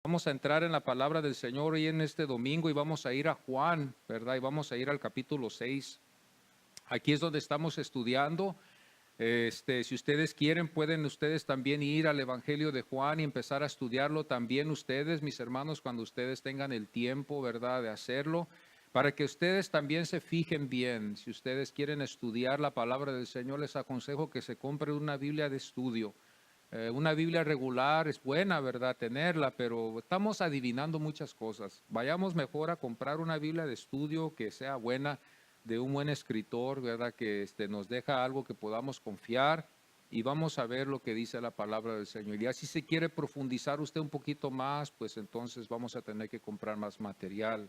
Vamos a entrar en la palabra del Señor hoy en este domingo y vamos a ir a Juan, ¿verdad? Y vamos a ir al capítulo 6. Aquí es donde estamos estudiando. Si ustedes quieren, pueden ustedes también ir al Evangelio de Juan y empezar a estudiarlo también ustedes, mis hermanos, cuando ustedes tengan el tiempo, ¿verdad?, de hacerlo, para que ustedes también se fijen bien. Si ustedes quieren estudiar la palabra del Señor, les aconsejo que se compren una Biblia de estudio. Una Biblia regular es buena, ¿verdad?, tenerla, pero estamos adivinando muchas cosas. Vayamos mejor a comprar una Biblia de estudio que sea buena, de un buen escritor, ¿verdad?, que nos deja algo que podamos confiar, y vamos a ver lo que dice la palabra del Señor. Y si se quiere profundizar usted un poquito más, pues entonces vamos a tener que comprar más material.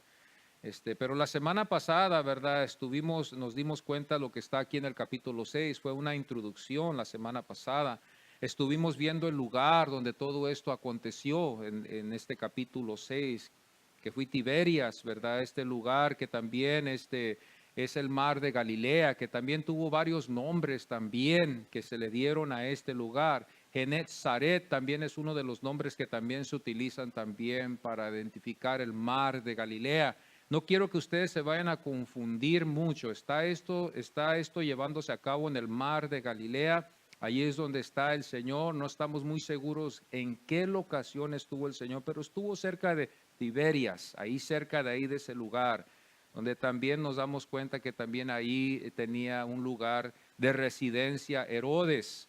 Pero la semana pasada, ¿verdad?, nos dimos cuenta de lo que está aquí en el capítulo 6, fue una introducción la semana pasada. Estuvimos viendo el lugar donde todo esto aconteció en este capítulo 6, que fue Tiberias, ¿verdad? Este lugar que también es el mar de Galilea, que también tuvo varios nombres también que se le dieron a este lugar. Genezaret también es uno de los nombres que también se utilizan también para identificar el mar de Galilea. No quiero que ustedes se vayan a confundir mucho. Está esto llevándose a cabo en el mar de Galilea. Allí es donde está el Señor. No estamos muy seguros en qué locación estuvo el Señor, pero estuvo cerca de Tiberias, ahí cerca de ahí de ese lugar, donde también nos damos cuenta que también ahí tenía un lugar de residencia Herodes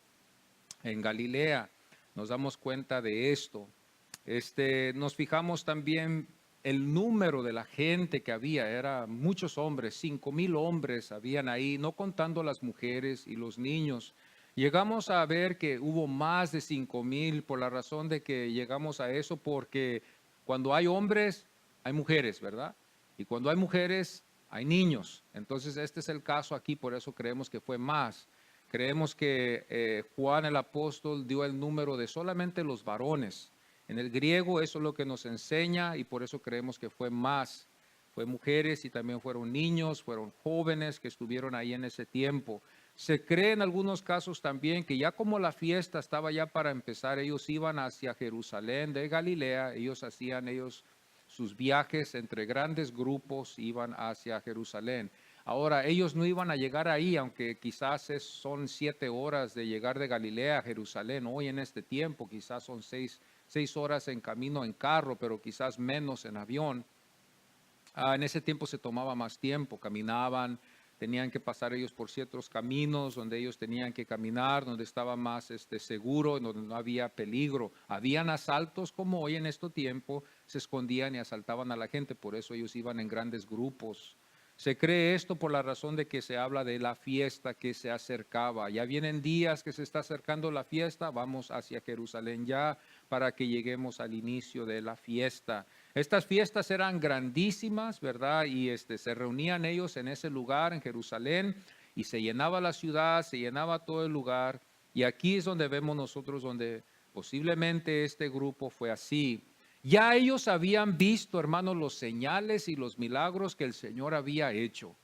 en Galilea. Nos damos cuenta de esto. Nos fijamos también el número de la gente que había, era muchos hombres, 5,000 hombres habían ahí, no contando las mujeres y los niños. Llegamos a ver que hubo más de 5,000 por la razón de que llegamos a eso, porque cuando hay hombres, hay mujeres, ¿verdad? Y cuando hay mujeres, hay niños. Entonces este es el caso aquí, por eso creemos que fue más. Creemos que Juan el apóstol dio el número de solamente los varones. En el griego eso es lo que nos enseña y por eso creemos que fue más. Fue mujeres y también fueron niños, fueron jóvenes que estuvieron ahí en ese tiempo. Se cree en algunos casos también que ya como la fiesta estaba ya para empezar, ellos iban hacia Jerusalén de Galilea, ellos hacían sus viajes entre grandes grupos, iban hacia Jerusalén. Ahora, ellos no iban a llegar ahí, aunque quizás son 7 horas de llegar de Galilea a Jerusalén. Hoy en este tiempo quizás son 6 horas en camino en carro, pero quizás menos en avión. En ese tiempo se tomaba más tiempo, caminaban, tenían que pasar ellos por ciertos caminos donde ellos tenían que caminar, donde estaba más seguro, donde no había peligro. Habían asaltos como hoy en este tiempo, se escondían y asaltaban a la gente, por eso ellos iban en grandes grupos. Se cree esto por la razón de que se habla de la fiesta que se acercaba. Ya vienen días que se está acercando la fiesta, vamos hacia Jerusalén ya para que lleguemos al inicio de la fiesta. Estas fiestas eran grandísimas, ¿verdad? Y se reunían ellos en ese lugar, en Jerusalén, y se llenaba la ciudad, se llenaba todo el lugar. Y aquí es donde vemos nosotros, donde posiblemente este grupo fue así. Ya ellos habían visto, hermanos, los señales y los milagros que el Señor había hecho.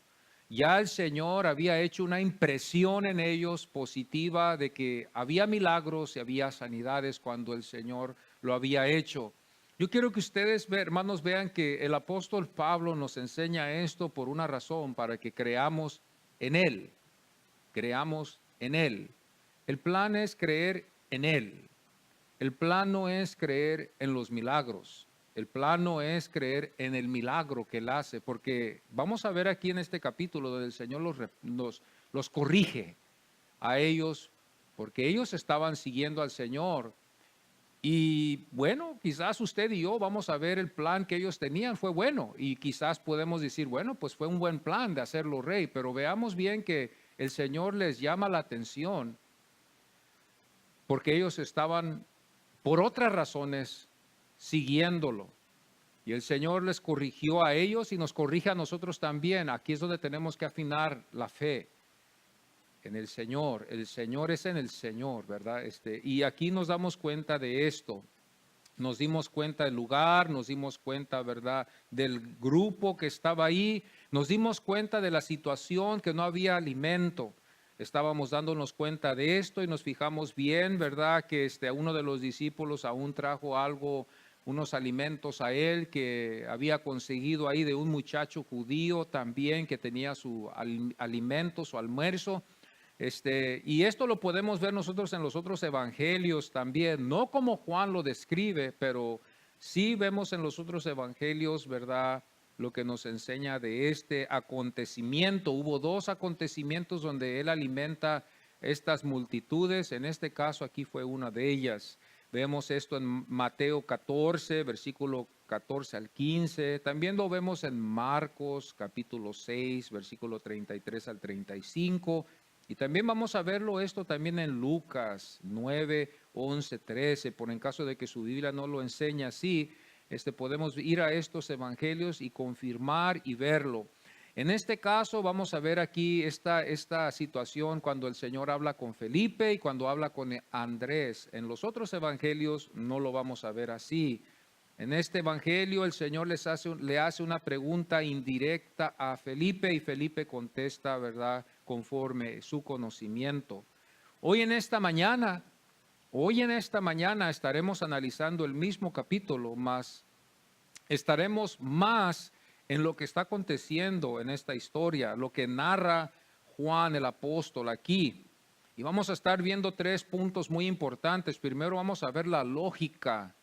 Ya el Señor había hecho una impresión en ellos positiva de que había milagros y había sanidades cuando el Señor lo había hecho. Yo quiero que ustedes, hermanos, vean que el apóstol Pablo nos enseña esto por una razón, para que creamos en Él. Creamos en Él. El plan es creer en Él. El plan no es creer en los milagros. El plan no es creer en el milagro que Él hace, porque vamos a ver aquí en este capítulo donde el Señor los corrige a ellos, porque ellos estaban siguiendo al Señor. Y bueno, quizás usted y yo vamos a ver el plan que ellos tenían fue bueno, y quizás podemos decir, bueno, pues fue un buen plan de hacerlo rey, pero veamos bien que el Señor les llama la atención porque ellos estaban por otras razones siguiéndolo. Y el Señor les corrigió a ellos y nos corrige a nosotros también. Aquí es donde tenemos que afinar la fe en el Señor. El Señor es en el Señor, ¿verdad? Y aquí nos damos cuenta de esto. Nos dimos cuenta del lugar, nos dimos cuenta, ¿verdad?, del grupo que estaba ahí. Nos dimos cuenta de la situación, que no había alimento. Estábamos dándonos cuenta de esto y nos fijamos bien, ¿verdad?, que uno de los discípulos aún trajo algo unos alimentos a él que había conseguido ahí de un muchacho judío también que tenía su alimento, su almuerzo. Y esto lo podemos ver nosotros en los otros evangelios también, no como Juan lo describe, pero sí vemos en los otros evangelios, ¿verdad?, lo que nos enseña de este acontecimiento. Hubo dos acontecimientos donde él alimenta estas multitudes. En este caso aquí fue una de ellas. Vemos esto en Mateo 14, versículo 14 al 15. También lo vemos en Marcos capítulo 6, versículo 33 al 35. Y también vamos a verlo esto también en Lucas 9, 11, 13. Por en caso de que su Biblia no lo enseña así, podemos ir a estos evangelios y confirmar y verlo. En este caso vamos a ver aquí esta situación cuando el Señor habla con Felipe y cuando habla con Andrés. En los otros evangelios no lo vamos a ver así. En este evangelio el Señor le hace una pregunta indirecta a Felipe y Felipe contesta, ¿verdad?, conforme su conocimiento. Hoy en esta mañana estaremos analizando el mismo capítulo, más estaremos más en lo que está aconteciendo en esta historia, lo que narra Juan el apóstol aquí. Y vamos a estar viendo 3 puntos muy importantes. Primero vamos a ver la lógica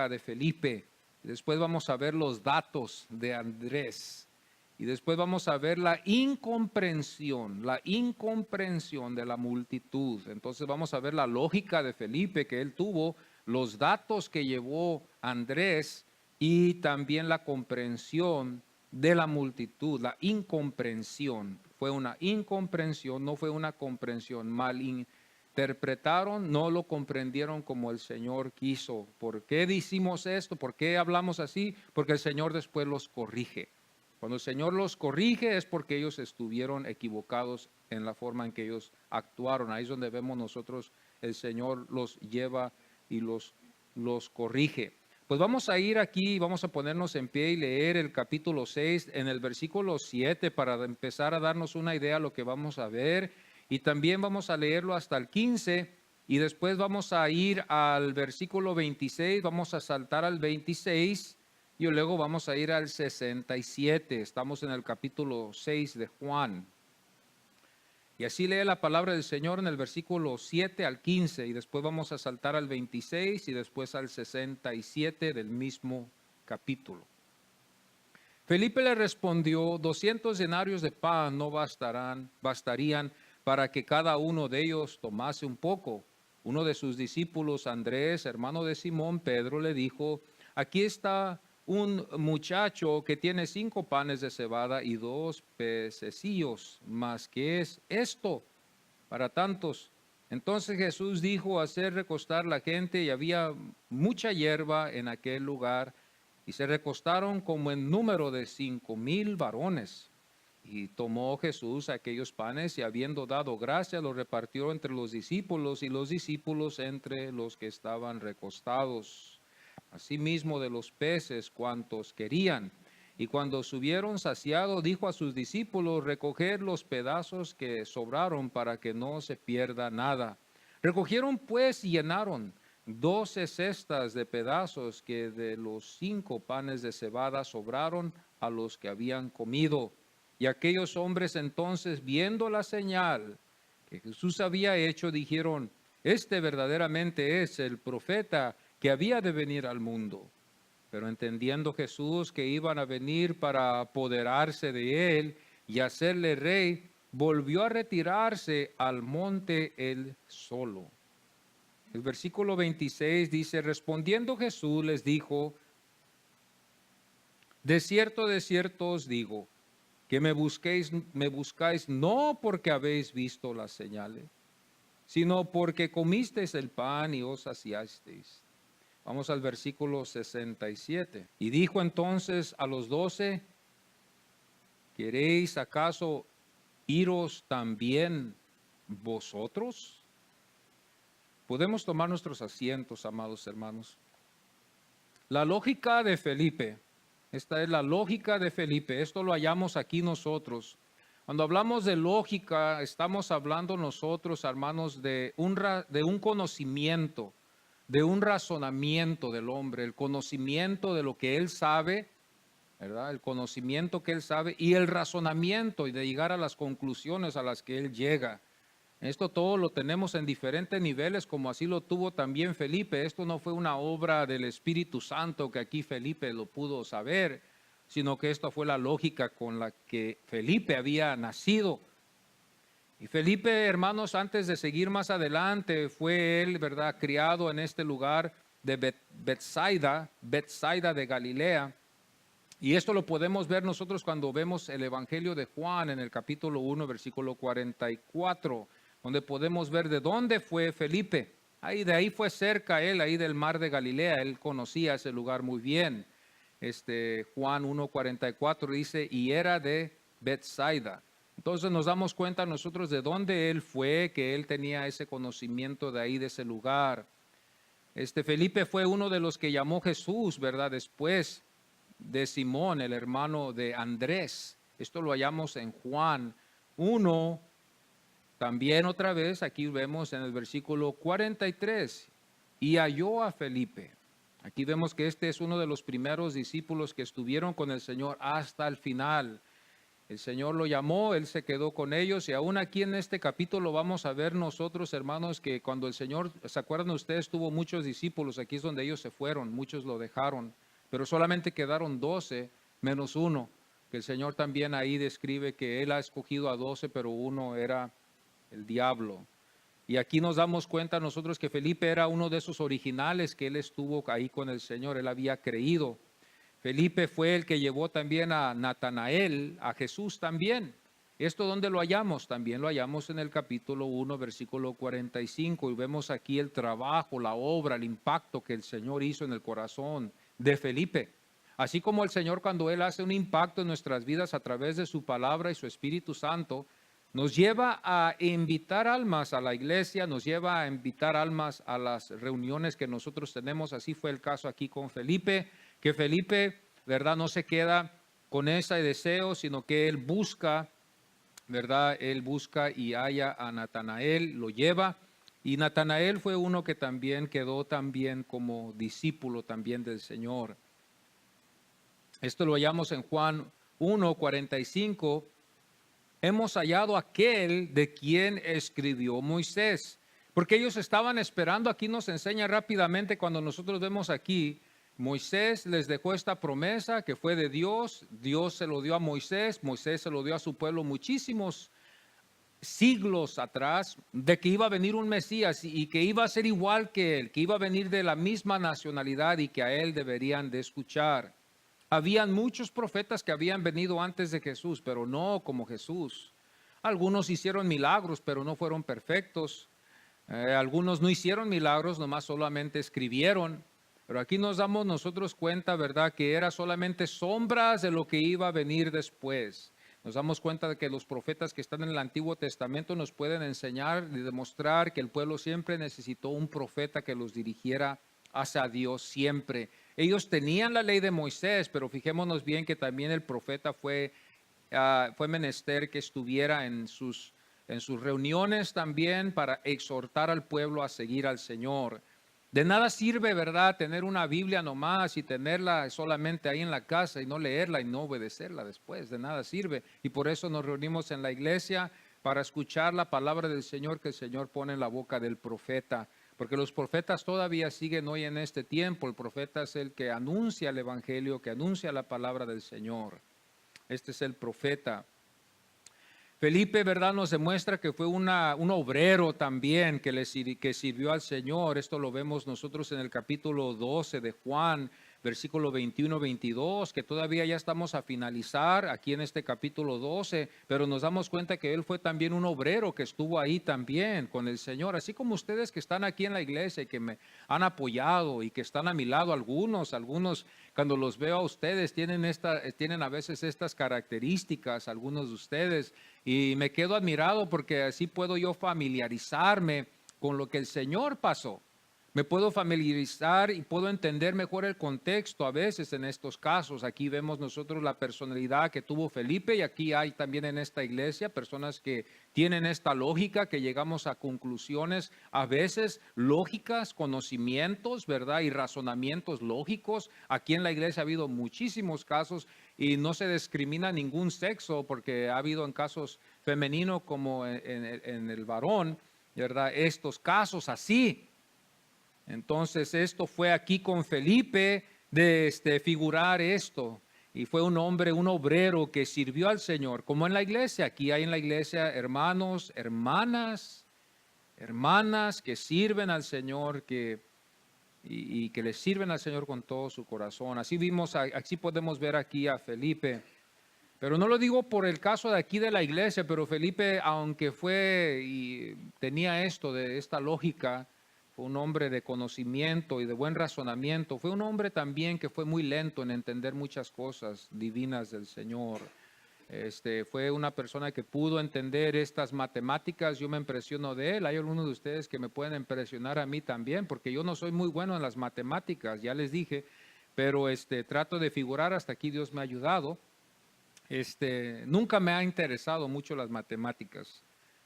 de Felipe. Después vamos a ver los datos de Andrés. Y después vamos a ver la incomprensión de la multitud. Entonces vamos a ver la lógica de Felipe que él tuvo, los datos que llevó Andrés y también la comprensión de la multitud, la incomprensión. Fue una incomprensión, no fue una comprensión. Mal interpretaron, no lo comprendieron como el Señor quiso. ¿Por qué decimos esto? ¿Por qué hablamos así? Porque el Señor después los corrige. Cuando el Señor los corrige es porque ellos estuvieron equivocados en la forma en que ellos actuaron. Ahí es donde vemos nosotros, el Señor los lleva y los corrige. Pues vamos a ir aquí, vamos a ponernos en pie y leer el capítulo 6 en el versículo 7 para empezar a darnos una idea de lo que vamos a ver. Y también vamos a leerlo hasta el 15 y después vamos a ir al versículo 26, vamos a saltar al 26 y luego vamos a ir al 67. Estamos en el capítulo 6 de Juan. Y así lee la palabra del Señor en el versículo 7 al 15 y después vamos a saltar al 26 y después al 67 del mismo capítulo. Felipe le respondió: 200 denarios de pan no bastarían para que cada uno de ellos tomase un poco. Uno de sus discípulos, Andrés, hermano de Simón Pedro, le dijo: aquí está un muchacho que tiene 5 panes de cebada y 2 pececillos, mas ¿qué es esto para tantos? Entonces Jesús dijo: hacer recostar la gente, y había mucha hierba en aquel lugar, y se recostaron como en número de 5,000 varones. Y tomó Jesús aquellos panes y habiendo dado gracias los repartió entre los discípulos y los discípulos entre los que estaban recostados. Asimismo de los peces cuantos querían. Y cuando subieron saciados, dijo a sus discípulos: recoged los pedazos que sobraron para que no se pierda nada. Recogieron pues y llenaron 12 cestas de pedazos que de los 5 panes de cebada sobraron a los que habían comido. Y aquellos hombres entonces, viendo la señal que Jesús había hecho, dijeron: este verdaderamente es el profeta que había de venir al mundo. Pero entendiendo Jesús que iban a venir para apoderarse de él y hacerle rey, volvió a retirarse al monte él solo. El versículo 26 dice: respondiendo Jesús les dijo: de cierto os digo, que me buscáis no porque habéis visto las señales, sino porque comisteis el pan y os saciasteis. Vamos al versículo 67. Y dijo entonces a los 12: ¿queréis acaso iros también vosotros? Podemos tomar nuestros asientos, amados hermanos. La lógica de Felipe. Esta es la lógica de Felipe. Esto lo hallamos aquí nosotros. Cuando hablamos de lógica, estamos hablando nosotros, hermanos, de un conocimiento. de un razonamiento del hombre, el conocimiento de lo que él sabe, ¿verdad? El conocimiento que él sabe y el razonamiento y de llegar a las conclusiones a las que él llega. Esto todo lo tenemos en diferentes niveles, como así lo tuvo también Felipe. Esto no fue una obra del Espíritu Santo que aquí Felipe lo pudo saber, sino que esto fue la lógica con la que Felipe había nacido. Y Felipe, hermanos, antes de seguir más adelante, fue él, ¿verdad?, criado en este lugar de Betsaida de Galilea. Y esto lo podemos ver nosotros cuando vemos el Evangelio de Juan en el capítulo 1, versículo 44, donde podemos ver de dónde fue Felipe. Ahí, de ahí fue cerca él, ahí del mar de Galilea, él conocía ese lugar muy bien. Juan 1:44 dice, y era de Betsaida. Entonces nos damos cuenta nosotros de dónde él fue, que él tenía ese conocimiento de ahí, de ese lugar. Felipe fue uno de los que llamó Jesús, ¿verdad? Después de Simón, el hermano de Andrés. Esto lo hallamos en Juan 1. También otra vez aquí vemos en el versículo 43. Y halló a Felipe. Aquí vemos que este es uno de los primeros discípulos que estuvieron con el Señor hasta el final. El Señor lo llamó, Él se quedó con ellos y aún aquí en este capítulo vamos a ver nosotros, hermanos, que cuando el Señor, ¿se acuerdan ustedes? Tuvo muchos discípulos, aquí es donde ellos se fueron, muchos lo dejaron, pero solamente quedaron 12 menos uno, que el Señor también ahí describe que Él ha escogido a 12, pero uno era el diablo. Y aquí nos damos cuenta nosotros que Felipe era uno de esos originales que él estuvo ahí con el Señor, él había creído. Felipe fue el que llevó también a Natanael, a Jesús también. ¿Esto dónde lo hallamos? También lo hallamos en el capítulo 1, versículo 45. Y vemos aquí el trabajo, la obra, el impacto que el Señor hizo en el corazón de Felipe. Así como el Señor cuando Él hace un impacto en nuestras vidas a través de su palabra y su Espíritu Santo, nos lleva a invitar almas a la iglesia, nos lleva a invitar almas a las reuniones que nosotros tenemos. Así fue el caso aquí con Felipe, que Felipe, ¿verdad?, no se queda con ese deseo, sino que él busca, ¿verdad? Él busca y halla a Natanael, lo lleva. Y Natanael fue uno que también quedó también como discípulo también del Señor. Esto lo hallamos en Juan 1:45. Hemos hallado aquel de quien escribió Moisés. Porque ellos estaban esperando, aquí nos enseña rápidamente cuando nosotros vemos aquí, Moisés les dejó esta promesa que fue de Dios, Dios se lo dio a Moisés, Moisés se lo dio a su pueblo muchísimos siglos atrás, de que iba a venir un Mesías y que iba a ser igual que él, que iba a venir de la misma nacionalidad y que a él deberían de escuchar. Habían muchos profetas que habían venido antes de Jesús, pero no como Jesús. Algunos hicieron milagros, pero no fueron perfectos. Algunos no hicieron milagros, nomás solamente escribieron. Pero aquí nos damos nosotros cuenta, ¿verdad?, que era solamente sombras de lo que iba a venir después. Nos damos cuenta de que los profetas que están en el Antiguo Testamento nos pueden enseñar y demostrar que el pueblo siempre necesitó un profeta que los dirigiera hacia Dios siempre. Ellos tenían la ley de Moisés, pero fijémonos bien que también el profeta fue menester que estuviera en sus reuniones también para exhortar al pueblo a seguir al Señor. De nada sirve, ¿verdad?, tener una Biblia nomás y tenerla solamente ahí en la casa y no leerla y no obedecerla después. De nada sirve. Y por eso nos reunimos en la iglesia para escuchar la palabra del Señor que el Señor pone en la boca del profeta. Porque los profetas todavía siguen hoy en este tiempo. El profeta es el que anuncia el evangelio, que anuncia la palabra del Señor. Este es el profeta. Felipe, ¿verdad?, nos demuestra que fue un obrero también que sirvió al Señor. Esto lo vemos nosotros en el capítulo 12 de Juan, versículo 21-22, que todavía ya estamos a finalizar aquí en este capítulo 12, pero nos damos cuenta que él fue también un obrero que estuvo ahí también con el Señor, así como ustedes que están aquí en la iglesia y que me han apoyado y que están a mi lado, algunos cuando los veo a ustedes tienen a veces estas características, algunos de ustedes, y me quedo admirado porque así puedo yo familiarizarme con lo que el Señor pasó. Me puedo familiarizar y puedo entender mejor el contexto a veces en estos casos. Aquí vemos nosotros la personalidad que tuvo Felipe y aquí hay también en esta iglesia personas que tienen esta lógica, que llegamos a conclusiones a veces lógicas, conocimientos, ¿verdad? Y razonamientos lógicos. Aquí en la iglesia ha habido muchísimos casos y no se discrimina ningún sexo porque ha habido en casos femeninos como en el varón, ¿verdad? Estos casos así. Entonces esto fue aquí con Felipe de figurar esto. Y fue un hombre, un obrero que sirvió al Señor, como en la iglesia. Aquí hay en la iglesia hermanos, hermanas que sirven al Señor, y que le sirven al Señor con todo su corazón. Así vimos, así podemos ver aquí a Felipe. Pero no lo digo por el caso de aquí de la iglesia, pero Felipe, aunque fue y tenía esto, de esta lógica, fue un hombre de conocimiento y de buen razonamiento. Fue un hombre también que fue muy lento en entender muchas cosas divinas del Señor. Fue una persona que pudo entender estas matemáticas. Yo me impresiono de él. Hay algunos de ustedes que me pueden impresionar a mí también, porque yo no soy muy bueno en las matemáticas, ya les dije, pero trato de figurar. Hasta aquí Dios me ha ayudado. Nunca me ha interesado mucho las matemáticas,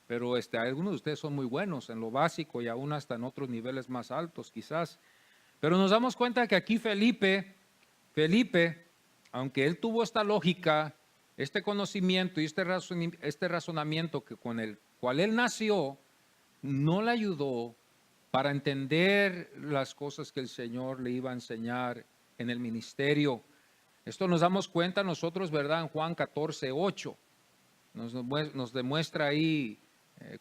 pero algunos de ustedes son muy buenos en lo básico y aún hasta en otros niveles más altos quizás. Pero nos damos cuenta que aquí Felipe, aunque él tuvo esta lógica, este conocimiento y este razonamiento que con el cual él nació, no le ayudó para entender las cosas que el Señor le iba a enseñar en el ministerio. Esto nos damos cuenta nosotros, ¿verdad? En Juan 14:8. Nos demuestra ahí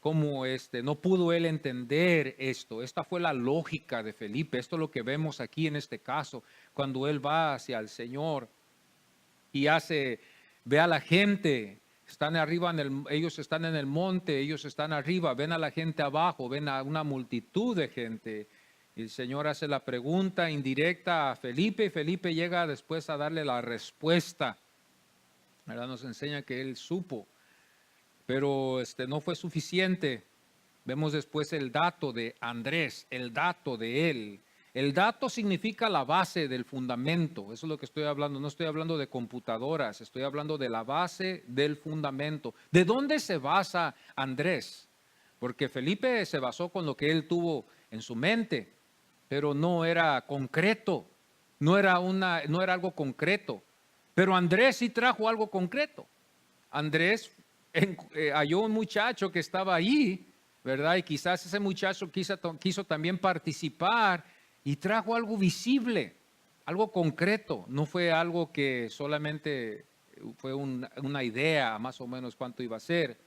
cómo no pudo él entender esto. Esta fue la lógica de Felipe. Esto es lo que vemos aquí en este caso, cuando él va hacia el Señor y ve a la gente, están arriba, ellos están en el monte, ellos están arriba, ven a la gente abajo, ven a una multitud de gente. Y el Señor hace la pregunta indirecta a Felipe y Felipe llega después a darle la respuesta. ¿Verdad? Nos enseña que él supo, pero no fue suficiente. Vemos después el dato de Andrés, el dato de él. El dato significa la base del fundamento. Eso es lo que estoy hablando. No estoy hablando de computadoras, estoy hablando de la base del fundamento. ¿De dónde se basa Andrés? Porque Felipe se basó con lo que él tuvo en su mente, pero no era concreto, no era algo concreto. Pero Andrés sí trajo algo concreto. Andrés halló un muchacho que estaba allí, ¿verdad? Y quizás ese muchacho quiso también participar y trajo algo visible, algo concreto. No fue algo que solamente fue una idea más o menos cuánto iba a ser.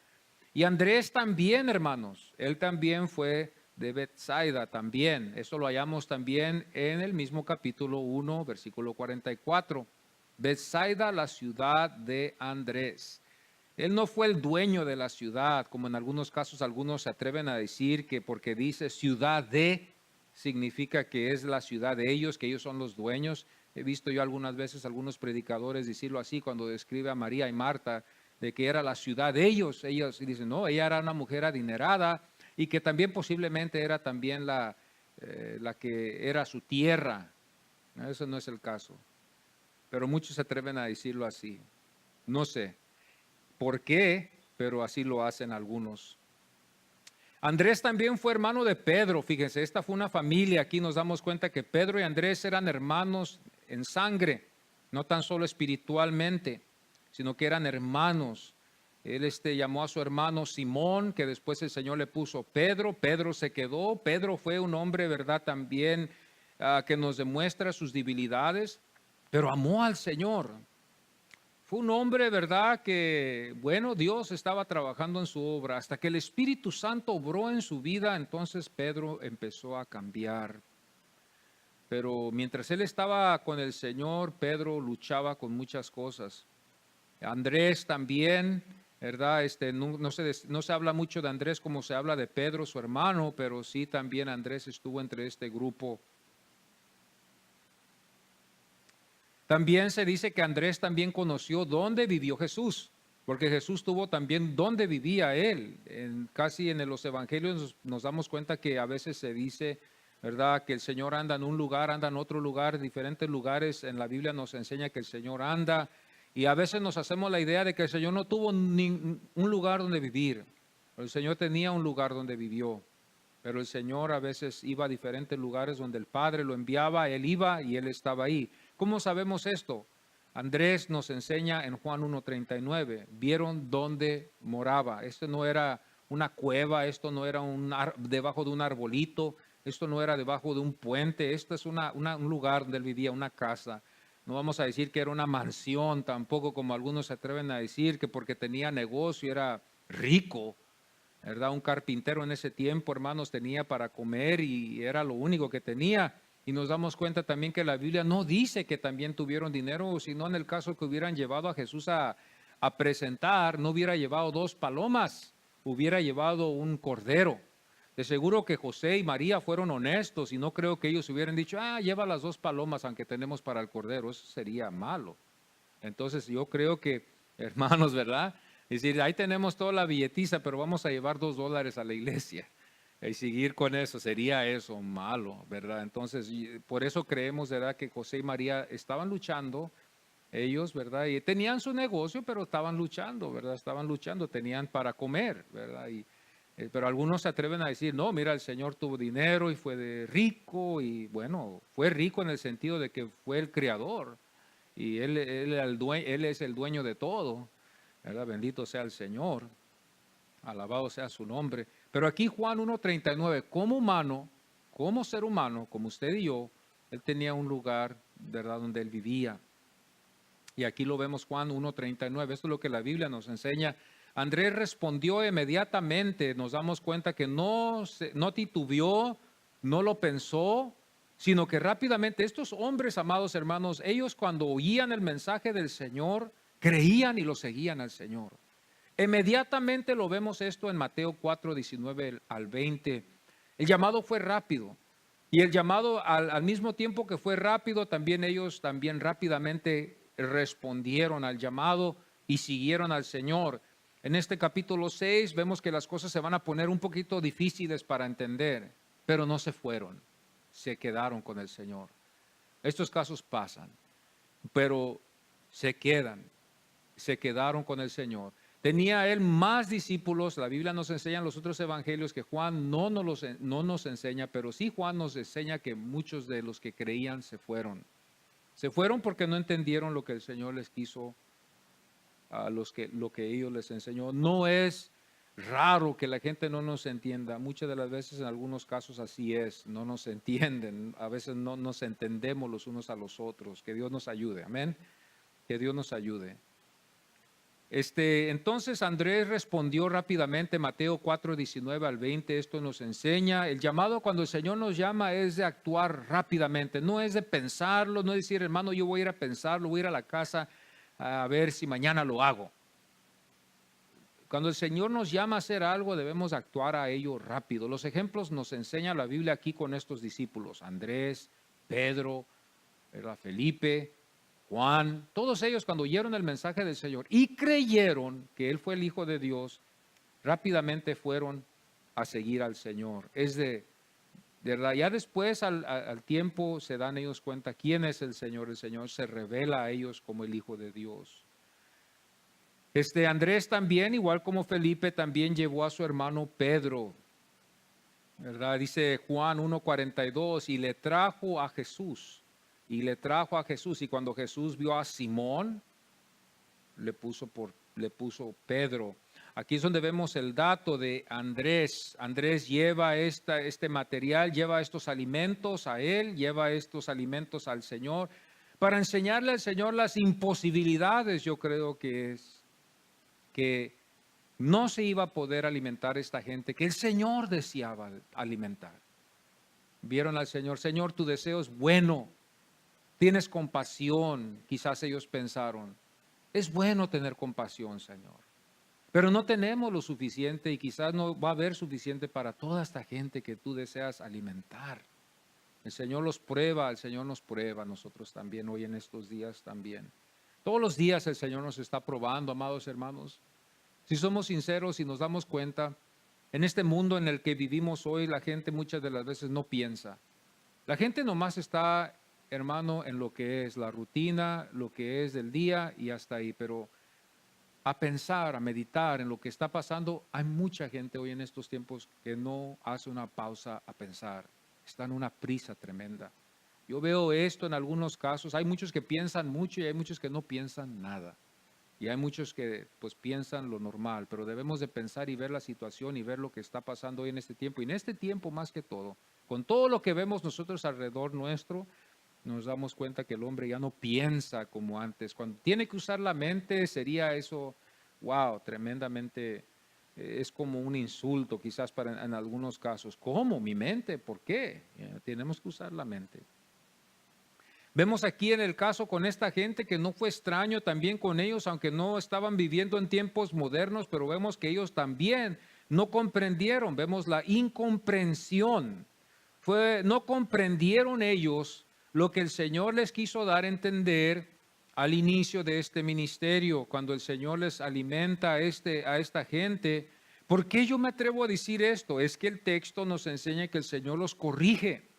Y Andrés también, hermanos, él también fue de Bethsaida también. Eso lo hallamos también en el mismo capítulo 1, versículo 44. Bethsaida, la ciudad de Andrés. Él no fue el dueño de la ciudad, como en algunos casos algunos se atreven a decir que porque dice ciudad de, significa que es la ciudad de ellos, que ellos son los dueños. He visto yo algunas veces algunos predicadores decirlo así cuando describe a María y Marta, de que era la ciudad de ellos. Ellos dicen, no, ella era una mujer adinerada y que también posiblemente era también la que era su tierra. Eso no es el caso, pero muchos se atreven a decirlo así. No sé por qué, pero así lo hacen algunos. Andrés también fue hermano de Pedro. Fíjense, esta fue una familia. Aquí nos damos cuenta que Pedro y Andrés eran hermanos en sangre, no tan solo espiritualmente, sino que eran hermanos. Él llamó a su hermano Simón, que después el Señor le puso Pedro. Pedro se quedó. Pedro fue un hombre, ¿verdad? También que nos demuestra sus debilidades, pero amó al Señor. Fue un hombre, ¿verdad? Que, bueno, Dios estaba trabajando en su obra. Hasta que el Espíritu Santo obró en su vida, entonces Pedro empezó a cambiar. Pero mientras él estaba con el Señor, Pedro luchaba con muchas cosas. Andrés también, ¿verdad? No se habla mucho de Andrés como se habla de Pedro, su hermano, pero sí también Andrés estuvo entre este grupo. También se dice que Andrés también conoció dónde vivió Jesús, porque Jesús tuvo también dónde vivía él. Casi en los evangelios nos damos cuenta que a veces se dice, ¿verdad? Que el Señor anda en un lugar, anda en otro lugar, diferentes lugares. En la Biblia nos enseña que el Señor anda. Y a veces nos hacemos la idea de que el Señor no tuvo un lugar donde vivir. El Señor tenía un lugar donde vivió. Pero el Señor a veces iba a diferentes lugares donde el Padre lo enviaba, Él iba y Él estaba ahí. ¿Cómo sabemos esto? Andrés nos enseña en Juan 1:39, vieron dónde moraba. Esto no era una cueva, esto no era debajo de un arbolito, esto no era debajo de un puente, esto es un lugar donde él vivía, una casa. No vamos a decir que era una mansión tampoco, como algunos se atreven a decir, que porque tenía negocio era rico, ¿verdad? Un carpintero en ese tiempo, hermanos, tenía para comer y era lo único que tenía. Y nos damos cuenta también que la Biblia no dice que también tuvieron dinero, sino en el caso que hubieran llevado a Jesús a presentar, no hubiera llevado 2 palomas, hubiera llevado un cordero. De seguro que José y María fueron honestos y no creo que ellos hubieran dicho, lleva las 2 palomas aunque tenemos para el cordero, eso sería malo. Entonces yo creo que, hermanos, ¿verdad? Es decir, ahí tenemos toda la billetiza, pero vamos a llevar $2 a la iglesia. Y seguir con eso, sería eso malo, ¿verdad? Entonces, por eso creemos, ¿verdad? Que José y María estaban luchando, ellos, ¿verdad? Y tenían su negocio, pero estaban luchando, ¿verdad? Estaban luchando, tenían para comer, ¿verdad? Pero algunos se atreven a decir, no, mira, el Señor tuvo dinero y fue de rico, y bueno, fue rico en el sentido de que fue el creador, y él es el dueño de todo, ¿verdad? Bendito sea el Señor, alabado sea su nombre. Pero aquí Juan 1:39, como humano, como ser humano, como usted y yo, él tenía un lugar, ¿verdad?, donde él vivía. Y aquí lo vemos Juan 1:39, esto es lo que la Biblia nos enseña. Andrés respondió inmediatamente, nos damos cuenta que no titubeó, no lo pensó, sino que rápidamente estos hombres, amados hermanos, ellos cuando oían el mensaje del Señor, creían y lo seguían al Señor. Inmediatamente lo vemos esto en Mateo 4:19 al 20. El llamado fue rápido. Y el llamado al mismo tiempo que fue rápido, también ellos también rápidamente respondieron al llamado y siguieron al Señor. En este capítulo 6 vemos que las cosas se van a poner un poquito difíciles para entender, pero no se fueron, se quedaron con el Señor. Estos casos pasan, pero se quedaron con el Señor. Tenía él más discípulos. La Biblia nos enseña en los otros evangelios que Juan no nos enseña, pero sí Juan nos enseña que muchos de los que creían se fueron. Se fueron porque no entendieron lo que el Señor les quiso, lo que ellos les enseñó. No es raro que la gente no nos entienda. Muchas de las veces, en algunos casos así es, no nos entienden. A veces no nos entendemos los unos a los otros. Que Dios nos ayude, amén. Que Dios nos ayude. Entonces Andrés respondió rápidamente, Mateo 4:19 al 20, esto nos enseña, el llamado cuando el Señor nos llama es de actuar rápidamente, no es de pensarlo, no es decir, hermano, yo voy a ir a pensarlo, voy a ir a la casa a ver si mañana lo hago. Cuando el Señor nos llama a hacer algo, debemos actuar a ello rápido. Los ejemplos nos enseña la Biblia aquí con estos discípulos, Andrés, Pedro, Felipe, Juan, todos ellos cuando oyeron el mensaje del Señor y creyeron que Él fue el Hijo de Dios, rápidamente fueron a seguir al Señor. Es de verdad, ya después al tiempo se dan ellos cuenta quién es el Señor. El Señor se revela a ellos como el Hijo de Dios. Andrés también, igual como Felipe, también llevó a su hermano Pedro, ¿verdad? Dice Juan 1:42, y le trajo a Jesús. Y le trajo a Jesús, y cuando Jesús vio a Simón, le puso Pedro. Aquí es donde vemos el dato de Andrés. Andrés lleva este material, lleva estos alimentos a él, lleva estos alimentos al Señor, para enseñarle al Señor las imposibilidades, yo creo que es, que no se iba a poder alimentar esta gente que el Señor deseaba alimentar. Vieron al Señor, Señor, tu deseo es bueno. Tienes compasión, quizás ellos pensaron. Es bueno tener compasión, Señor. Pero no tenemos lo suficiente y quizás no va a haber suficiente para toda esta gente que tú deseas alimentar. El Señor los prueba, el Señor nos prueba a nosotros también hoy en estos días también. Todos los días el Señor nos está probando, amados hermanos. Si somos sinceros y nos damos cuenta, en este mundo en el que vivimos hoy, la gente muchas de las veces no piensa. La gente nomás está, hermano, en lo que es la rutina, lo que es del día y hasta ahí, pero a pensar, a meditar en lo que está pasando, hay mucha gente hoy en estos tiempos que no hace una pausa a pensar, está en una prisa tremenda. Yo veo esto en algunos casos, hay muchos que piensan mucho y hay muchos que no piensan nada. Y hay muchos que pues piensan lo normal, pero debemos de pensar y ver la situación y ver lo que está pasando hoy en este tiempo. Y en este tiempo más que todo, con todo lo que vemos nosotros alrededor nuestro, nos damos cuenta que el hombre ya no piensa como antes. Cuando tiene que usar la mente, sería eso, wow, tremendamente, es como un insulto quizás en algunos casos. ¿Cómo? ¿Mi mente? ¿Por qué? Tenemos que usar la mente. Vemos aquí en el caso con esta gente que no fue extraño también con ellos, aunque no estaban viviendo en tiempos modernos, pero vemos que ellos también no comprendieron, vemos la incomprensión. No comprendieron ellos lo que el Señor les quiso dar a entender al inicio de este ministerio, cuando el Señor les alimenta a esta gente. ¿Por qué yo me atrevo a decir esto? Es que el texto nos enseña que el Señor los corrige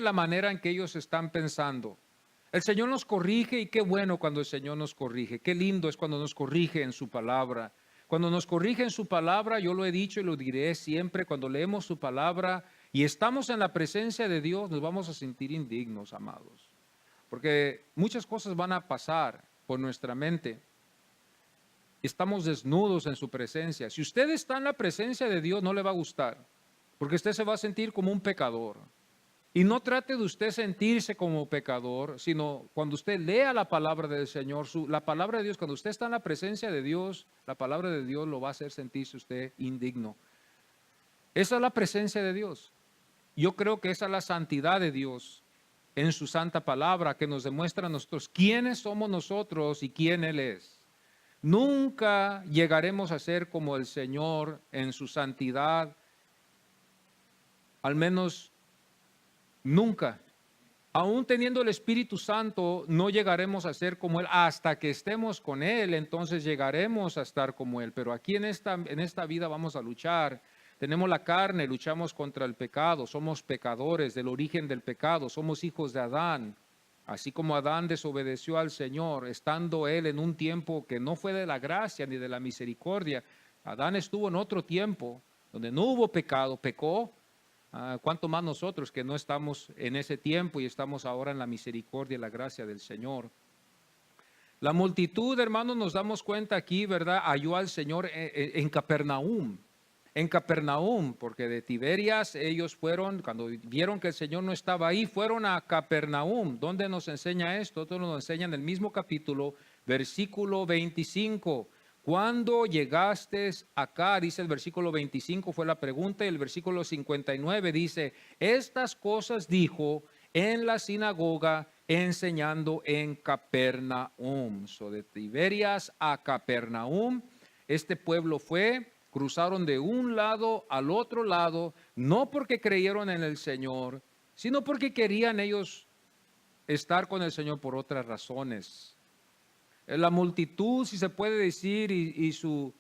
la manera en que ellos están pensando. El Señor nos corrige y qué bueno cuando el Señor nos corrige. Qué lindo es cuando nos corrige en su palabra. Cuando nos corrige en su palabra, yo lo he dicho y lo diré siempre, cuando leemos su palabra y estamos en la presencia de Dios, nos vamos a sentir indignos, amados. Porque muchas cosas van a pasar por nuestra mente. Estamos desnudos en su presencia. Si usted está en la presencia de Dios, no le va a gustar, porque usted se va a sentir como un pecador. Y no trate de usted sentirse como pecador, sino cuando usted lea la palabra del Señor, la palabra de Dios, cuando usted está en la presencia de Dios, la palabra de Dios lo va a hacer sentirse usted indigno. Esa es la presencia de Dios. Yo creo que esa es la santidad de Dios en su santa palabra que nos demuestra a nosotros quiénes somos nosotros y quién Él es. Nunca llegaremos a ser como el Señor en su santidad, al menos nunca. Aún teniendo el Espíritu Santo, no llegaremos a ser como Él hasta que estemos con Él, entonces llegaremos a estar como Él. Pero aquí en esta vida vamos a luchar. Tenemos la carne, luchamos contra el pecado, somos pecadores del origen del pecado, somos hijos de Adán. Así como Adán desobedeció al Señor, estando él en un tiempo que no fue de la gracia ni de la misericordia, Adán estuvo en otro tiempo donde no hubo pecado, pecó. ¿Cuánto más nosotros que no estamos en ese tiempo y estamos ahora en la misericordia y la gracia del Señor? La multitud, hermanos, nos damos cuenta aquí, ¿verdad? Halló al Señor en Capernaum. En Capernaum, porque de Tiberias ellos fueron, cuando vieron que el Señor no estaba ahí, fueron a Capernaum. ¿Dónde nos enseña esto? Esto nos enseña en el mismo capítulo, versículo 25. Cuando llegaste acá, dice el versículo 25, fue la pregunta, y el versículo 59 dice, estas cosas dijo en la sinagoga, enseñando en Capernaum. So, de Tiberias a Capernaum, este pueblo cruzaron de un lado al otro lado, no porque creyeron en el Señor, sino porque querían ellos estar con el Señor por otras razones. La multitud, si se puede decir, y su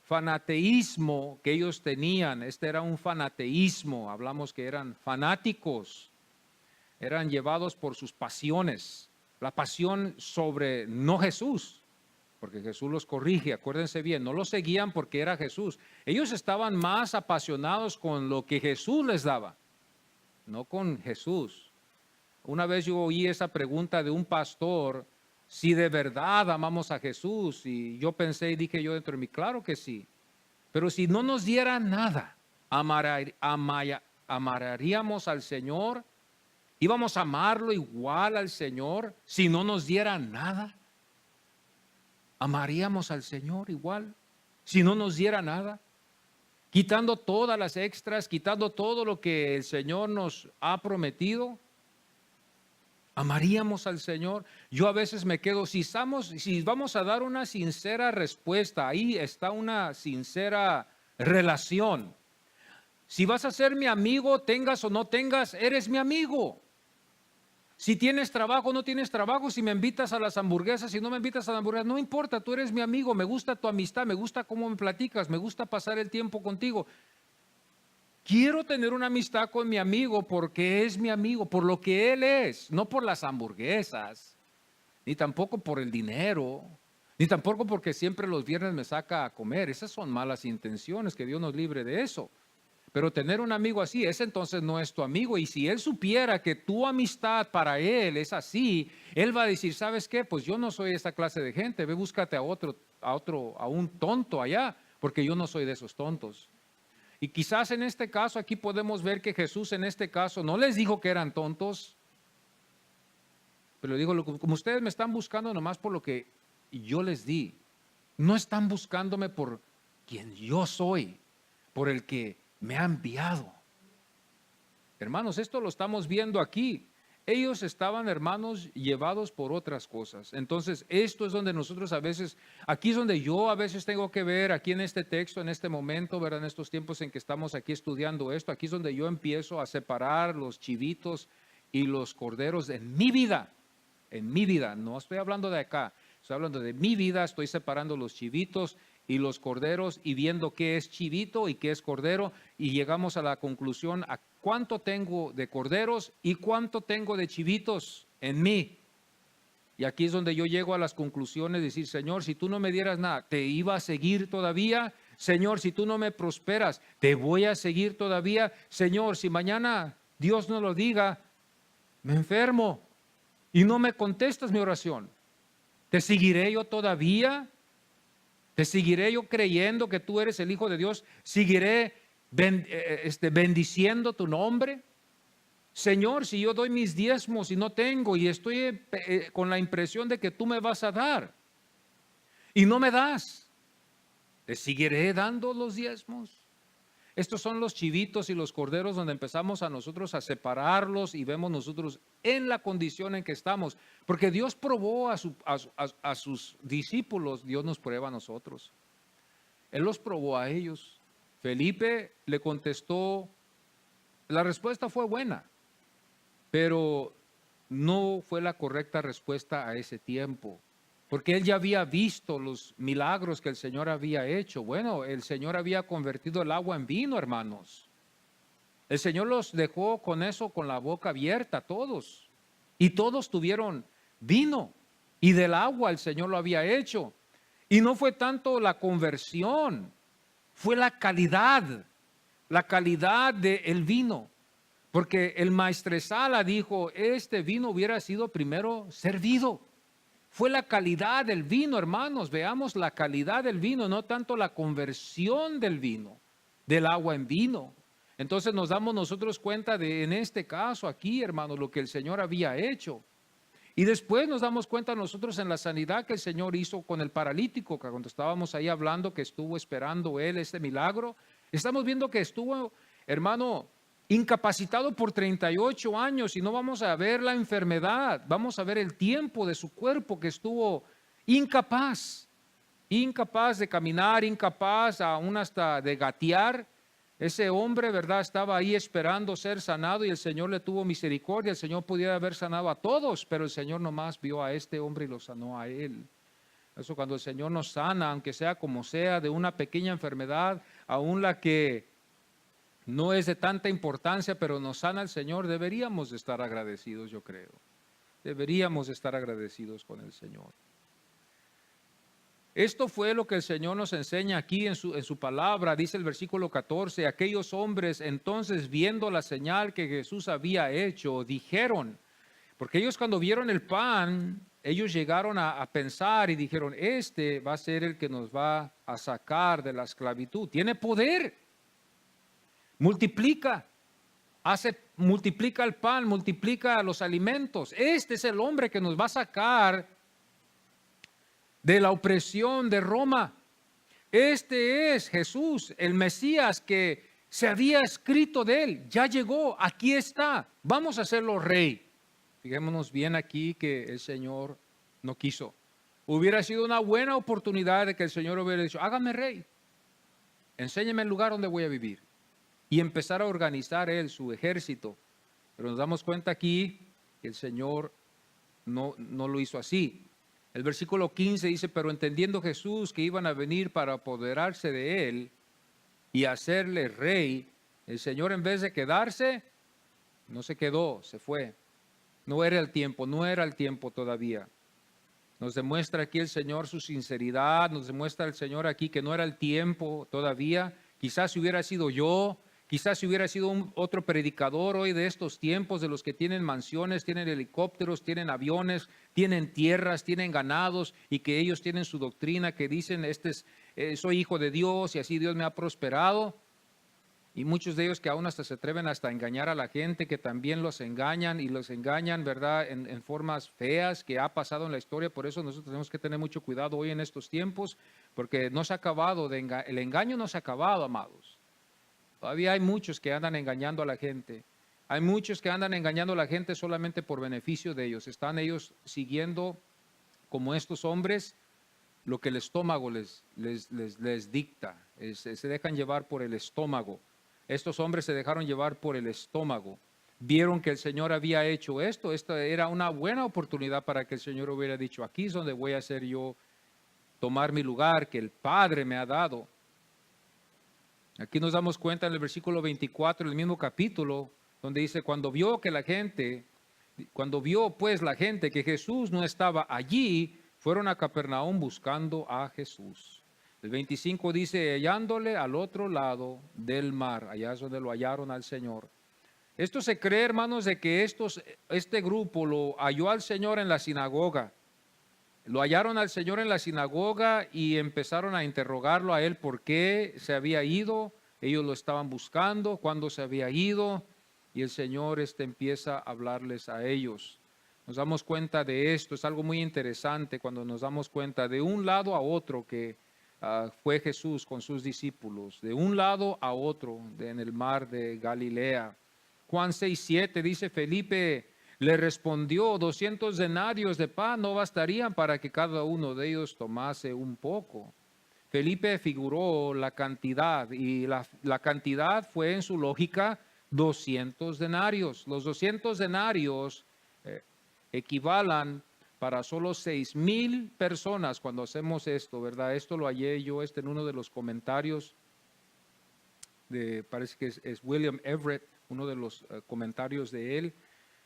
fanateísmo que ellos tenían, este era un fanateísmo, hablamos que eran fanáticos, eran llevados por sus pasiones, la pasión sobre no Jesús, porque Jesús los corrige, acuérdense bien, no los seguían porque era Jesús. Ellos estaban más apasionados con lo que Jesús les daba, no con Jesús. Una vez yo oí esa pregunta de un pastor, si de verdad amamos a Jesús, y yo pensé y dije yo dentro de mí, claro que sí, pero si no nos diera nada, amaríamos al Señor, íbamos a amarlo igual al Señor, si no nos diera nada. ¿Amaríamos al Señor igual si no nos diera nada? Quitando todas las extras, quitando todo lo que el Señor nos ha prometido. ¿Amaríamos al Señor? Yo a veces me quedo, si vamos a dar una sincera respuesta, ahí está una sincera relación. Si vas a ser mi amigo, tengas o no tengas, eres mi amigo. Si tienes trabajo o no tienes trabajo, si me invitas a las hamburguesas, si no me invitas a las hamburguesas, no importa, tú eres mi amigo, me gusta tu amistad, me gusta cómo me platicas, me gusta pasar el tiempo contigo. Quiero tener una amistad con mi amigo porque es mi amigo, por lo que él es, no por las hamburguesas, ni tampoco por el dinero, ni tampoco porque siempre los viernes me saca a comer. Esas son malas intenciones, que Dios nos libre de eso. Pero tener un amigo así, ese entonces no es tu amigo. Y si él supiera que tu amistad para él es así, él va a decir, ¿sabes qué? Pues yo no soy esa clase de gente. Ve, búscate a un tonto allá, porque yo no soy de esos tontos. Y quizás en este caso aquí podemos ver que Jesús en este caso no les dijo que eran tontos, pero digo, como ustedes me están buscando nomás por lo que yo les di, no están buscándome por quien yo soy, por el que me ha enviado. Hermanos, esto lo estamos viendo aquí. Ellos estaban, hermanos, llevados por otras cosas. Entonces, esto es donde nosotros a veces, aquí es donde yo a veces tengo que ver, aquí en este texto, en este momento, ¿verdad? En estos tiempos en que estamos aquí estudiando esto, aquí es donde yo empiezo a separar los chivitos y los corderos en mi vida. En mi vida, no estoy hablando de acá, estoy hablando de mi vida, estoy separando los chivitos y los corderos y viendo qué es chivito y qué es cordero, y llegamos a la conclusión a cuánto tengo de corderos y cuánto tengo de chivitos en mí. Y aquí es donde yo llego a las conclusiones de decir, Señor, si tú no me dieras nada, ¿te iba a seguir todavía? Señor, si tú no me prosperas, ¿te voy a seguir todavía? Señor, si mañana Dios no lo diga, me enfermo y no me contestas mi oración, ¿te seguiré yo todavía? ¿Te seguiré yo creyendo que tú eres el Hijo de Dios? ¿Seguiré bendiciendo tu nombre? Señor, si yo doy mis diezmos y no tengo y estoy con la impresión de que tú me vas a dar y no me das, ¿te seguiré dando los diezmos? Estos son los chivitos y los corderos donde empezamos a nosotros a separarlos y vemos nosotros en la condición en que estamos. Porque Dios probó a sus discípulos, Dios nos prueba a nosotros. Él los probó a ellos. Felipe le contestó, la respuesta fue buena, pero no fue la correcta respuesta a ese tiempo. Porque él ya había visto los milagros que el Señor había hecho. Bueno, el Señor había convertido el agua en vino, hermanos. El Señor los dejó con eso, con la boca abierta, todos. Y todos tuvieron vino. Y del agua el Señor lo había hecho. Y no fue tanto la conversión, fue la calidad del vino. Porque el maestresala dijo, este vino hubiera sido primero servido. Fue la calidad del vino, hermanos. Veamos la calidad del vino, no tanto la conversión del vino, del agua en vino. Entonces nos damos nosotros cuenta de, en este caso aquí, hermanos, lo que el Señor había hecho. Y después nos damos cuenta nosotros en la sanidad que el Señor hizo con el paralítico, que cuando estábamos ahí hablando que estuvo esperando él este milagro, estamos viendo que estuvo, hermano, incapacitado por 38 años, y no vamos a ver la enfermedad, vamos a ver el tiempo de su cuerpo que estuvo incapaz de caminar, incapaz aún hasta de gatear. Ese hombre, ¿verdad?, estaba ahí esperando ser sanado y el Señor le tuvo misericordia. El Señor pudiera haber sanado a todos, pero el Señor nomás vio a este hombre y lo sanó a él. Eso, cuando el Señor nos sana, aunque sea como sea, de una pequeña enfermedad, aún la que no es de tanta importancia, pero nos sana el Señor, deberíamos de estar agradecidos, yo creo. Deberíamos de estar agradecidos con el Señor. Esto fue lo que el Señor nos enseña aquí en su palabra. Dice el versículo 14, aquellos hombres entonces, viendo la señal que Jesús había hecho, dijeron, porque ellos cuando vieron el pan, ellos llegaron a pensar y dijeron, este va a ser el que nos va a sacar de la esclavitud. Tiene poder. Multiplica, multiplica el pan, multiplica los alimentos. Este es el hombre que nos va a sacar de la opresión de Roma. Este es Jesús, el Mesías que se había escrito de él. Ya llegó, aquí está, vamos a hacerlo rey. Fijémonos bien aquí que el Señor no quiso. Hubiera sido una buena oportunidad de que el Señor hubiera dicho, hágame rey, enséñeme el lugar donde voy a vivir. Y empezar a organizar él su ejército. Pero nos damos cuenta aquí que el Señor no lo hizo así. El versículo 15 dice, pero entendiendo Jesús que iban a venir para apoderarse de él y hacerle rey, El Señor, en vez de quedarse, no se quedó, se fue. No era el tiempo todavía. Nos demuestra aquí el Señor su sinceridad, nos demuestra el Señor aquí que no era el tiempo todavía. Quizás si hubiera sido yo, quizás si hubiera sido otro predicador hoy de estos tiempos, de los que tienen mansiones, tienen helicópteros, tienen aviones, tienen tierras, tienen ganados, y que ellos tienen su doctrina que dicen, soy hijo de Dios y así Dios me ha prosperado. Y muchos de ellos que aún hasta se atreven hasta a engañar a la gente, que también los engañan y los engañan, ¿verdad? En formas feas que ha pasado en la historia. Por eso nosotros tenemos que tener mucho cuidado hoy en estos tiempos, porque no se ha acabado, el engaño no se ha acabado, amados. Todavía hay muchos que andan engañando a la gente. Hay muchos que andan engañando a la gente solamente por beneficio de ellos. Están ellos siguiendo, como estos hombres, lo que el estómago les dicta. Se dejan llevar por el estómago. Estos hombres se dejaron llevar por el estómago. Vieron que el Señor había hecho esto. Esta era una buena oportunidad para que el Señor hubiera dicho, aquí es donde voy a hacer yo, tomar mi lugar que el Padre me ha dado. Aquí nos damos cuenta en el versículo 24, el mismo capítulo, donde dice, cuando vio pues la gente que Jesús no estaba allí, fueron a Capernaum buscando a Jesús. El 25 dice, hallándole al otro lado del mar, allá es donde lo hallaron al Señor. Esto se cree, hermanos, de que este grupo lo halló al Señor en la sinagoga. Lo hallaron al Señor en la sinagoga y empezaron a interrogarlo a él por qué se había ido. Ellos lo estaban buscando, cuándo se había ido, y el Señor empieza a hablarles a ellos. Nos damos cuenta de esto, es algo muy interesante cuando nos damos cuenta de un lado a otro que fue Jesús con sus discípulos, de un lado a otro en el mar de Galilea. Juan 6:7 dice, Felipe le respondió, 200 denarios de pan no bastarían para que cada uno de ellos tomase un poco. Felipe figuró la cantidad y la cantidad fue en su lógica 200 denarios. Los 200 denarios equivalen para solo 6,000 personas cuando hacemos esto, ¿verdad? Esto lo hallé yo en uno de los comentarios, parece que es William Everett, uno de los comentarios de él.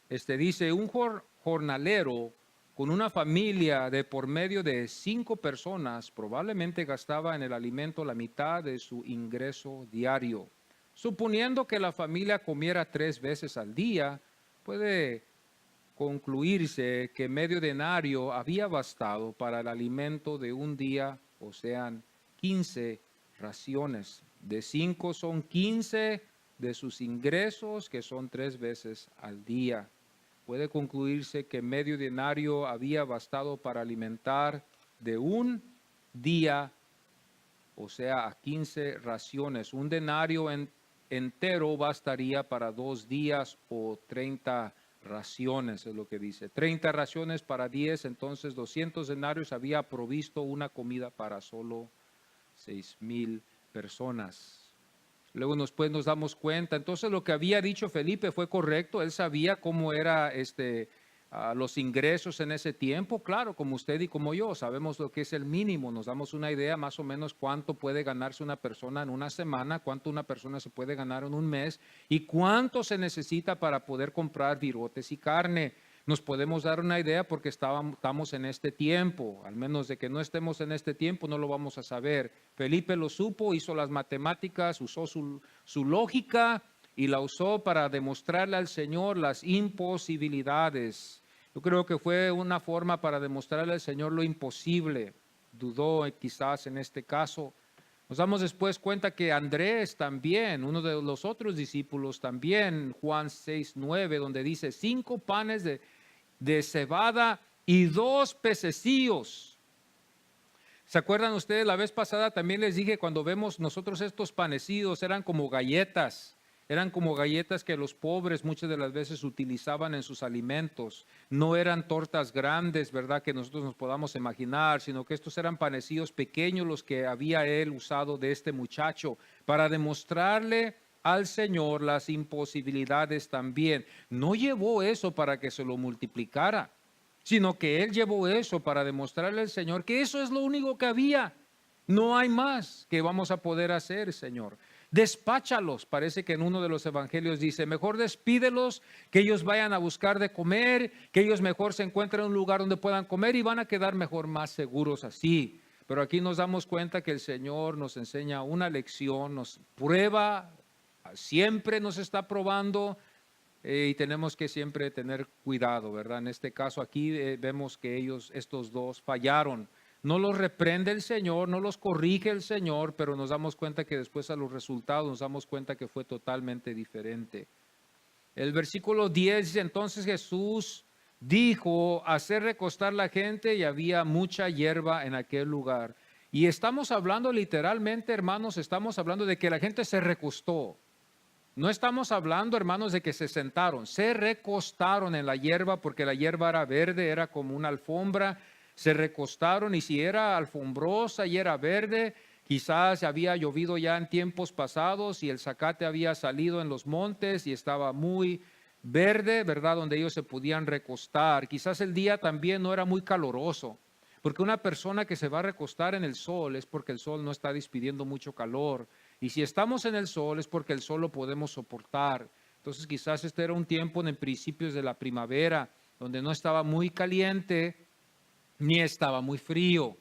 Dice, un jornalero con una familia de por medio de 5 personas probablemente gastaba en el alimento la mitad de su ingreso diario. Suponiendo que la familia comiera 3 veces al día, puede concluirse que medio denario había bastado para el alimento de un día, o sean 15 raciones. De 5 son 15 de sus ingresos, que son 3 veces al día. Puede concluirse que medio denario había bastado para alimentar de un día, o sea, a 15 raciones. Un denario entero bastaría para 2 días o 30 raciones, es lo que dice. 30 raciones para 10, entonces 200 denarios había provisto una comida para solo 6,000 personas. Luego nos damos cuenta, entonces lo que había dicho Felipe fue correcto, él sabía cómo era los ingresos en ese tiempo. Claro, como usted y como yo, sabemos lo que es el mínimo, nos damos una idea más o menos cuánto puede ganarse una persona en una semana, cuánto una persona se puede ganar en un mes y cuánto se necesita para poder comprar virotes y carne. Nos podemos dar una idea porque estamos en este tiempo, al menos de que no estemos en este tiempo no lo vamos a saber. Felipe lo supo, hizo las matemáticas, usó su lógica y la usó para demostrarle al Señor las imposibilidades. Yo creo que fue una forma para demostrarle al Señor lo imposible. Dudó quizás en este caso. Nos damos después cuenta que Andrés también, uno de los otros discípulos también, Juan 6:9, donde dice 5 panes de cebada y 2 pececillos. ¿Se acuerdan ustedes? La vez pasada también les dije, cuando vemos nosotros estos panecillos, eran como galletas que los pobres muchas de las veces utilizaban en sus alimentos. No eran tortas grandes, ¿verdad?, que nosotros nos podamos imaginar, sino que estos eran panecillos pequeños los que había él usado de este muchacho para demostrarle al Señor las imposibilidades también. No llevó eso para que se lo multiplicara, sino que él llevó eso para demostrarle al Señor que eso es lo único que había. No hay más que vamos a poder hacer, Señor. Despáchalos. Parece que en uno de los evangelios dice, mejor despídelos, que ellos vayan a buscar de comer, que ellos mejor se encuentren en un lugar donde puedan comer y van a quedar mejor, más seguros así. Pero aquí nos damos cuenta que el Señor nos enseña una lección, nos prueba, siempre nos está probando, y tenemos que siempre tener cuidado, ¿verdad? En este caso aquí vemos que estos dos fallaron. No los reprende el Señor, no los corrige el Señor, pero nos damos cuenta que después a los resultados nos damos cuenta que fue totalmente diferente. El versículo 10 dice, entonces Jesús dijo, hacer recostar la gente, y había mucha hierba en aquel lugar. Y estamos hablando literalmente, hermanos, estamos hablando de que la gente se recostó. No estamos hablando, hermanos, de que se recostaron en la hierba, porque la hierba era verde, era como una alfombra. Se recostaron, y si era alfombrosa y era verde, quizás había llovido ya en tiempos pasados y el zacate había salido en los montes y estaba muy verde, ¿verdad? Donde ellos se podían recostar. Quizás el día también no era muy caloroso, porque una persona que se va a recostar en el sol es porque el sol no está despidiendo mucho calor. Y si estamos en el sol es porque el sol lo podemos soportar. Entonces quizás este era un tiempo en principios de la primavera, donde no estaba muy caliente ni estaba muy frío.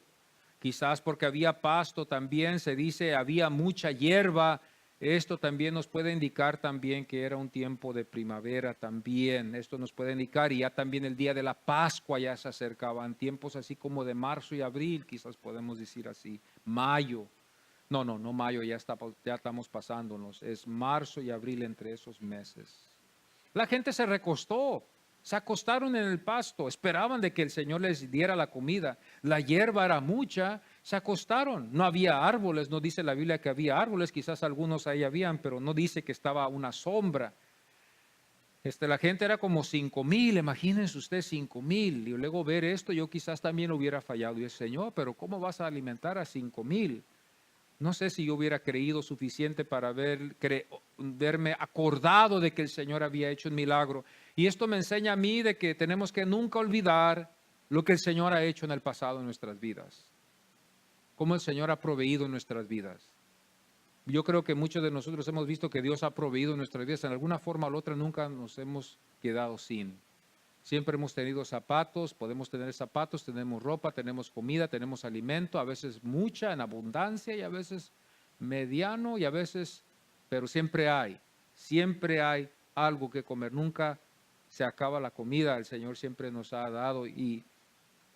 Quizás porque había pasto también, se dice, había mucha hierba. Esto también nos puede indicar también que era un tiempo de primavera también. Esto nos puede indicar, y ya también el día de la Pascua ya se acercaban, tiempos así como de marzo y abril, quizás podemos decir así, mayo. No mayo, ya estamos pasándonos, es marzo y abril, entre esos meses. La gente se recostó, se acostaron en el pasto, esperaban de que el Señor les diera la comida. La hierba era mucha, se acostaron. No había árboles, no dice la Biblia que había árboles, quizás algunos ahí habían, pero no dice que estaba una sombra. La gente era como 5,000, imagínense ustedes 5,000. Y luego ver esto, yo quizás también hubiera fallado. Y el Señor, pero ¿cómo vas a alimentar a 5,000? No sé si yo hubiera creído suficiente para verme acordado de que el Señor había hecho un milagro. Y esto me enseña a mí de que tenemos que nunca olvidar lo que el Señor ha hecho en el pasado en nuestras vidas. Cómo el Señor ha proveído en nuestras vidas. Yo creo que muchos de nosotros hemos visto que Dios ha proveído en nuestras vidas. En alguna forma u otra nunca nos hemos quedado sin. Siempre hemos tenido zapatos, podemos tener zapatos, tenemos ropa, tenemos comida, tenemos alimento, a veces mucha en abundancia y a veces mediano y a veces, pero siempre hay algo que comer. Nunca se acaba la comida, el Señor siempre nos ha dado y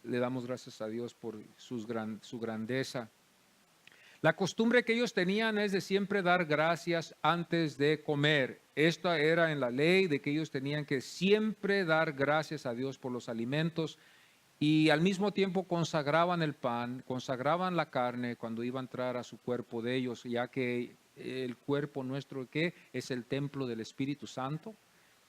le damos gracias a Dios por su grandeza. La costumbre que ellos tenían es de siempre dar gracias antes de comer. Esta era en la ley de que ellos tenían que siempre dar gracias a Dios por los alimentos, y al mismo tiempo consagraban el pan, consagraban la carne cuando iba a entrar a su cuerpo de ellos, ya que el cuerpo nuestro que es el templo del Espíritu Santo.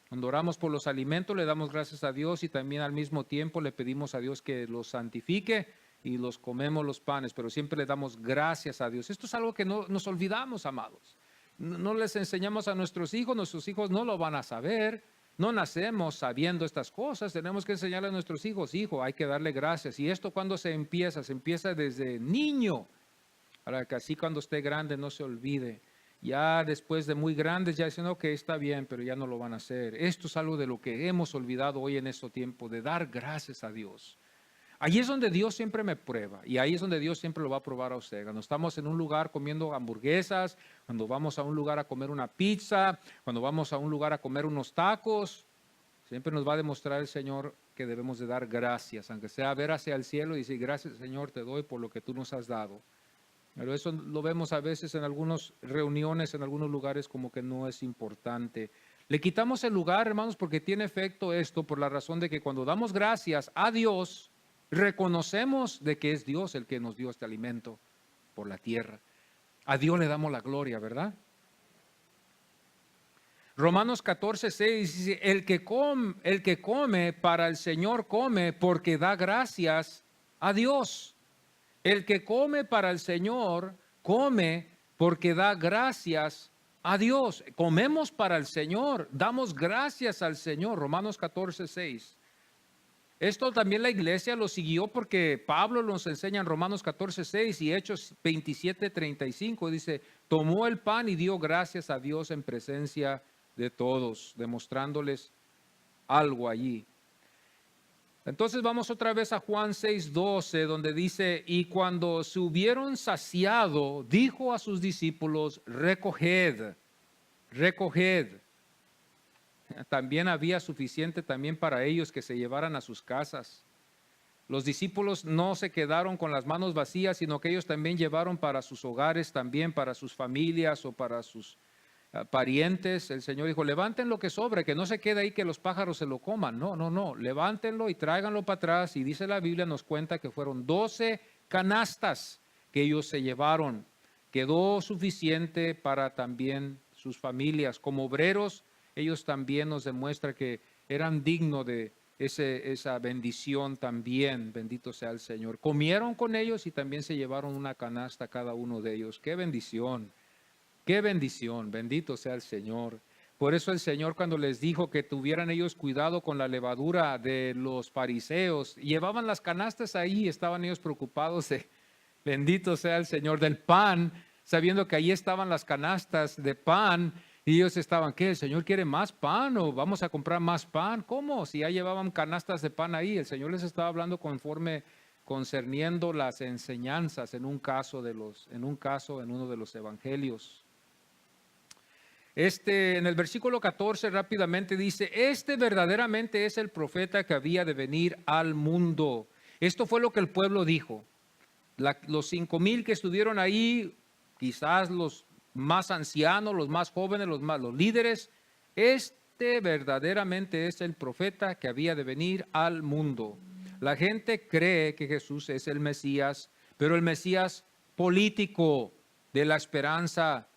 Cuando oramos por los alimentos le damos gracias a Dios y también al mismo tiempo le pedimos a Dios que los santifique y los comemos los panes, pero siempre le damos gracias a Dios. Esto es algo que no nos olvidamos, amados. No les enseñamos a nuestros hijos no lo van a saber. No nacemos sabiendo estas cosas, tenemos que enseñarle a nuestros hijos, hijo, hay que darle gracias. Y esto cuando se empieza desde niño, para que así cuando esté grande no se olvide. Ya después de muy grandes ya dicen, ok, está bien, pero ya no lo van a hacer. Esto es algo de lo que hemos olvidado hoy en este tiempo, de dar gracias a Dios. Ahí es donde Dios siempre me prueba, y ahí es donde Dios siempre lo va a probar a usted. Cuando estamos en un lugar comiendo hamburguesas, cuando vamos a un lugar a comer una pizza, cuando vamos a un lugar a comer unos tacos, siempre nos va a demostrar el Señor que debemos de dar gracias, aunque sea ver hacia el cielo y decir, gracias Señor te doy por lo que tú nos has dado. Pero eso lo vemos a veces en algunas reuniones, en algunos lugares como que no es importante. Le quitamos el lugar, hermanos, porque tiene efecto esto por la razón de que cuando damos gracias a Dios, reconocemos de que es Dios el que nos dio este alimento por la tierra. A Dios le damos la gloria, ¿verdad? Romanos 14:6 dice, el que come para el Señor come porque da gracias a Dios. El que come para el Señor come porque da gracias a Dios. Comemos para el Señor, damos gracias al Señor. Romanos 14:6. Esto también la iglesia lo siguió porque Pablo nos enseña en Romanos 14:6 y Hechos 27:35. Dice, tomó el pan y dio gracias a Dios en presencia de todos, demostrándoles algo allí. Entonces vamos otra vez a Juan 6:12, donde dice, y cuando se hubieron saciado, dijo a sus discípulos, recoged, recoged. También había suficiente también para ellos que se llevaran a sus casas. Los discípulos no se quedaron con las manos vacías, sino que ellos también llevaron para sus hogares, también para sus familias o para sus parientes. El Señor dijo, levanten lo que sobre, que no se quede ahí que los pájaros se lo coman. No, levántenlo y tráiganlo para atrás. Y dice la Biblia, nos cuenta que fueron 12 canastas que ellos se llevaron. Quedó suficiente para también sus familias. Como obreros, ellos también nos demuestran que eran dignos de esa bendición también. Bendito sea el Señor. Comieron con ellos y también se llevaron una canasta cada uno de ellos. ¡Qué bendición! ¡Qué bendición! Bendito sea el Señor. Por eso el Señor, cuando les dijo que tuvieran ellos cuidado con la levadura de los fariseos, llevaban las canastas ahí, estaban ellos preocupados de, bendito sea el Señor, del pan, sabiendo que ahí estaban las canastas de pan. Y ellos estaban, ¿qué? ¿El Señor quiere más pan o vamos a comprar más pan? ¿Cómo? Si ya llevaban canastas de pan ahí. El Señor les estaba hablando concerniendo las enseñanzas en uno de los evangelios. En el versículo 14 rápidamente dice, este verdaderamente es el profeta que había de venir al mundo. Esto fue lo que el pueblo dijo. Los 5,000 que estuvieron ahí, quizás los más ancianos, los más jóvenes, los líderes, este verdaderamente es el profeta que había de venir al mundo. La gente cree que Jesús es el Mesías, pero el Mesías político de la esperanza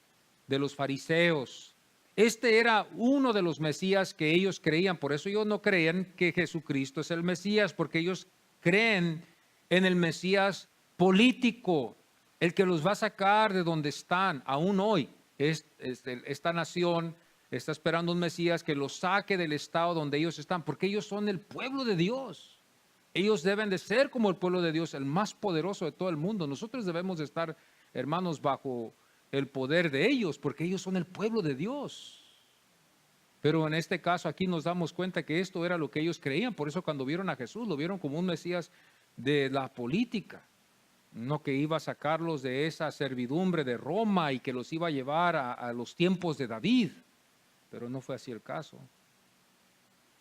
de los fariseos. Este era uno de los Mesías que ellos creían, por eso ellos no creían que Jesucristo es el Mesías, porque ellos creen en el Mesías político, el que los va a sacar de donde están, aún hoy. Esta nación está esperando un Mesías que los saque del estado donde ellos están, porque ellos son el pueblo de Dios. Ellos deben de ser como el pueblo de Dios, el más poderoso de todo el mundo. Nosotros debemos de estar, hermanos, bajo el poder de ellos, porque ellos son el pueblo de Dios. Pero en este caso aquí nos damos cuenta que esto era lo que ellos creían. Por eso cuando vieron a Jesús, lo vieron como un Mesías de la política. No que iba a sacarlos de esa servidumbre de Roma y que los iba a llevar a los tiempos de David. Pero no fue así el caso.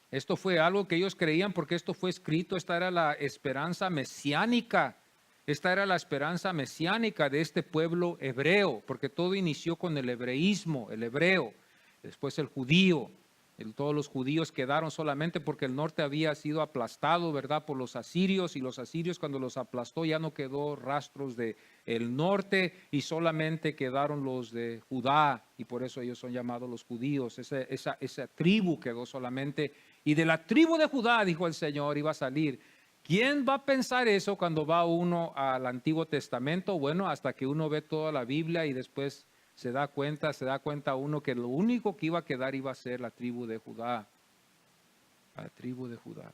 Esto fue algo que ellos creían porque esto fue escrito. Esta era la esperanza mesiánica. Esta era la esperanza mesiánica de este pueblo hebreo, porque todo inició con el hebreísmo, el hebreo, después el judío. Todos los judíos quedaron solamente porque el norte había sido aplastado, ¿verdad?, por los asirios, y los asirios cuando los aplastó ya no quedó rastros de el norte y solamente quedaron los de Judá, y por eso ellos son llamados los judíos. Esa tribu quedó solamente, y de la tribu de Judá, dijo el Señor, iba a salir. ¿Quién va a pensar eso cuando va uno al Antiguo Testamento? Bueno, hasta que uno ve toda la Biblia y después se da cuenta uno que lo único que iba a quedar iba a ser la tribu de Judá. La tribu de Judá.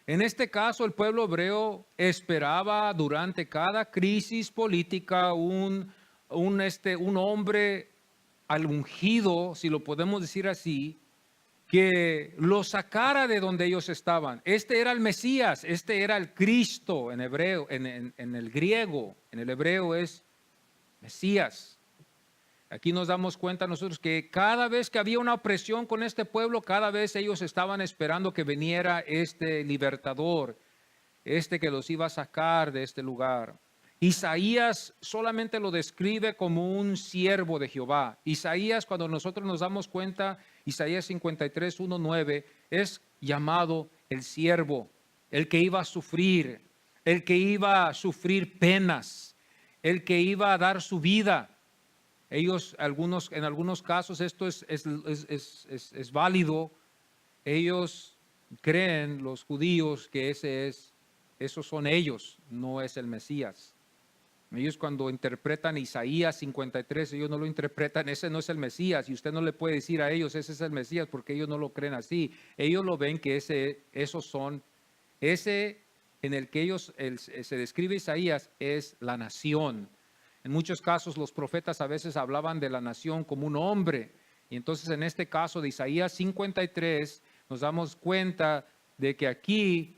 En este caso, el pueblo hebreo esperaba durante cada crisis política un hombre al ungido, si lo podemos decir así, que los sacara de donde ellos estaban. Este era el Mesías, este era el Cristo en hebreo, en el griego, en el hebreo es Mesías. Aquí nos damos cuenta nosotros que cada vez que había una opresión con este pueblo, cada vez ellos estaban esperando que viniera este libertador, este que los iba a sacar de este lugar. Isaías solamente lo describe como un siervo de Jehová. Isaías, cuando nosotros nos damos cuenta, Isaías 53:1-9, es llamado el siervo, el que iba a sufrir, el que iba a sufrir penas, el que iba a dar su vida. Ellos, en algunos casos, esto es válido. Ellos creen, los judíos, que esos son ellos, no es el Mesías. Ellos cuando interpretan Isaías 53, ellos no lo interpretan, ese no es el Mesías, y usted no le puede decir a ellos, ese es el Mesías, porque ellos no lo creen así. Ellos lo ven que ese en el que se describe Isaías es la nación. En muchos casos los profetas a veces hablaban de la nación como un hombre, y entonces en este caso de Isaías 53 nos damos cuenta de que aquí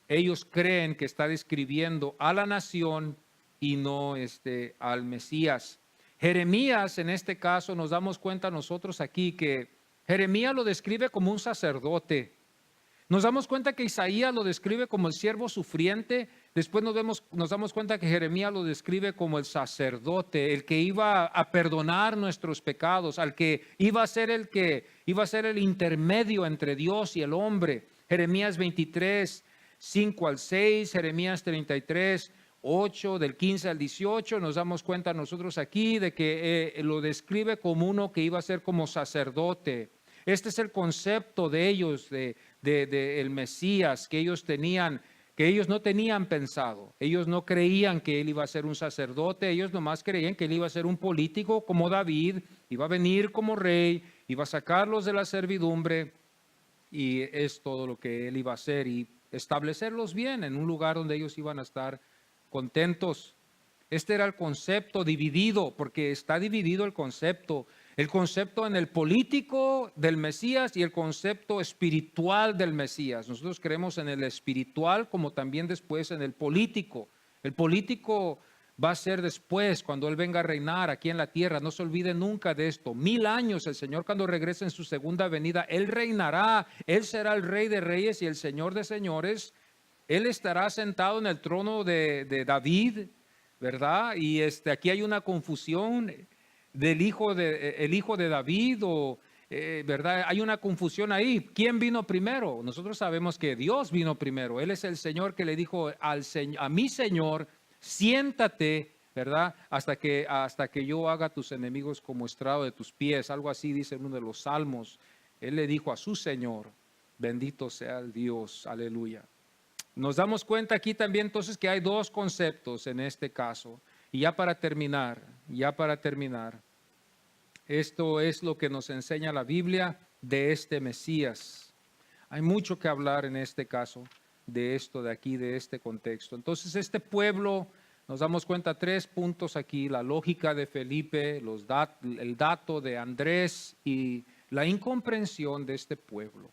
ellos creen que está describiendo a la nación y no al Mesías. Jeremías, en este caso, nos damos cuenta nosotros aquí que Jeremías lo describe como un sacerdote. Nos damos cuenta que Isaías lo describe como el siervo sufriente. Después nos damos cuenta que Jeremías lo describe como el sacerdote, el que iba a perdonar nuestros pecados, al que iba a ser el intermedio entre Dios y el hombre. Jeremías 23, 5 al 6, Jeremías 33, 8, del 15 al 18, nos damos cuenta nosotros aquí de que lo describe como uno que iba a ser como sacerdote. Este es el concepto de ellos, el Mesías que ellos tenían, que ellos no tenían pensado. Ellos no creían que él iba a ser un sacerdote, ellos nomás creían que él iba a ser un político como David, iba a venir como rey, iba a sacarlos de la servidumbre, y es todo lo que él iba a hacer y establecerlos bien en un lugar donde ellos iban a estar contentos. Este era el concepto dividido, porque está dividido el concepto en el político del Mesías y el concepto espiritual del Mesías. Nosotros creemos en el espiritual como también después en el político. El político va a ser después, cuando Él venga a reinar aquí en la tierra. No se olvide nunca de esto. 1000 años el Señor, cuando regrese en su segunda venida, Él reinará. Él será el Rey de Reyes y el Señor de Señores. Él estará sentado en el trono de David, ¿verdad? Y aquí hay una confusión del hijo de David, ¿verdad? Hay una confusión ahí. ¿Quién vino primero? Nosotros sabemos que Dios vino primero. Él es el Señor que le dijo a mi Señor, siéntate, ¿verdad? Hasta que yo haga a tus enemigos como estrado de tus pies. Algo así dice en uno de los salmos. Él le dijo a su Señor, bendito sea el Dios, aleluya. Nos damos cuenta aquí también entonces que hay dos conceptos en este caso. Y ya para terminar, esto es lo que nos enseña la Biblia de este Mesías. Hay mucho que hablar en este caso de esto de aquí, de este contexto. Entonces este pueblo, nos damos cuenta 3 puntos aquí: la lógica de Felipe, el dato de Andrés y la incomprensión de este pueblo.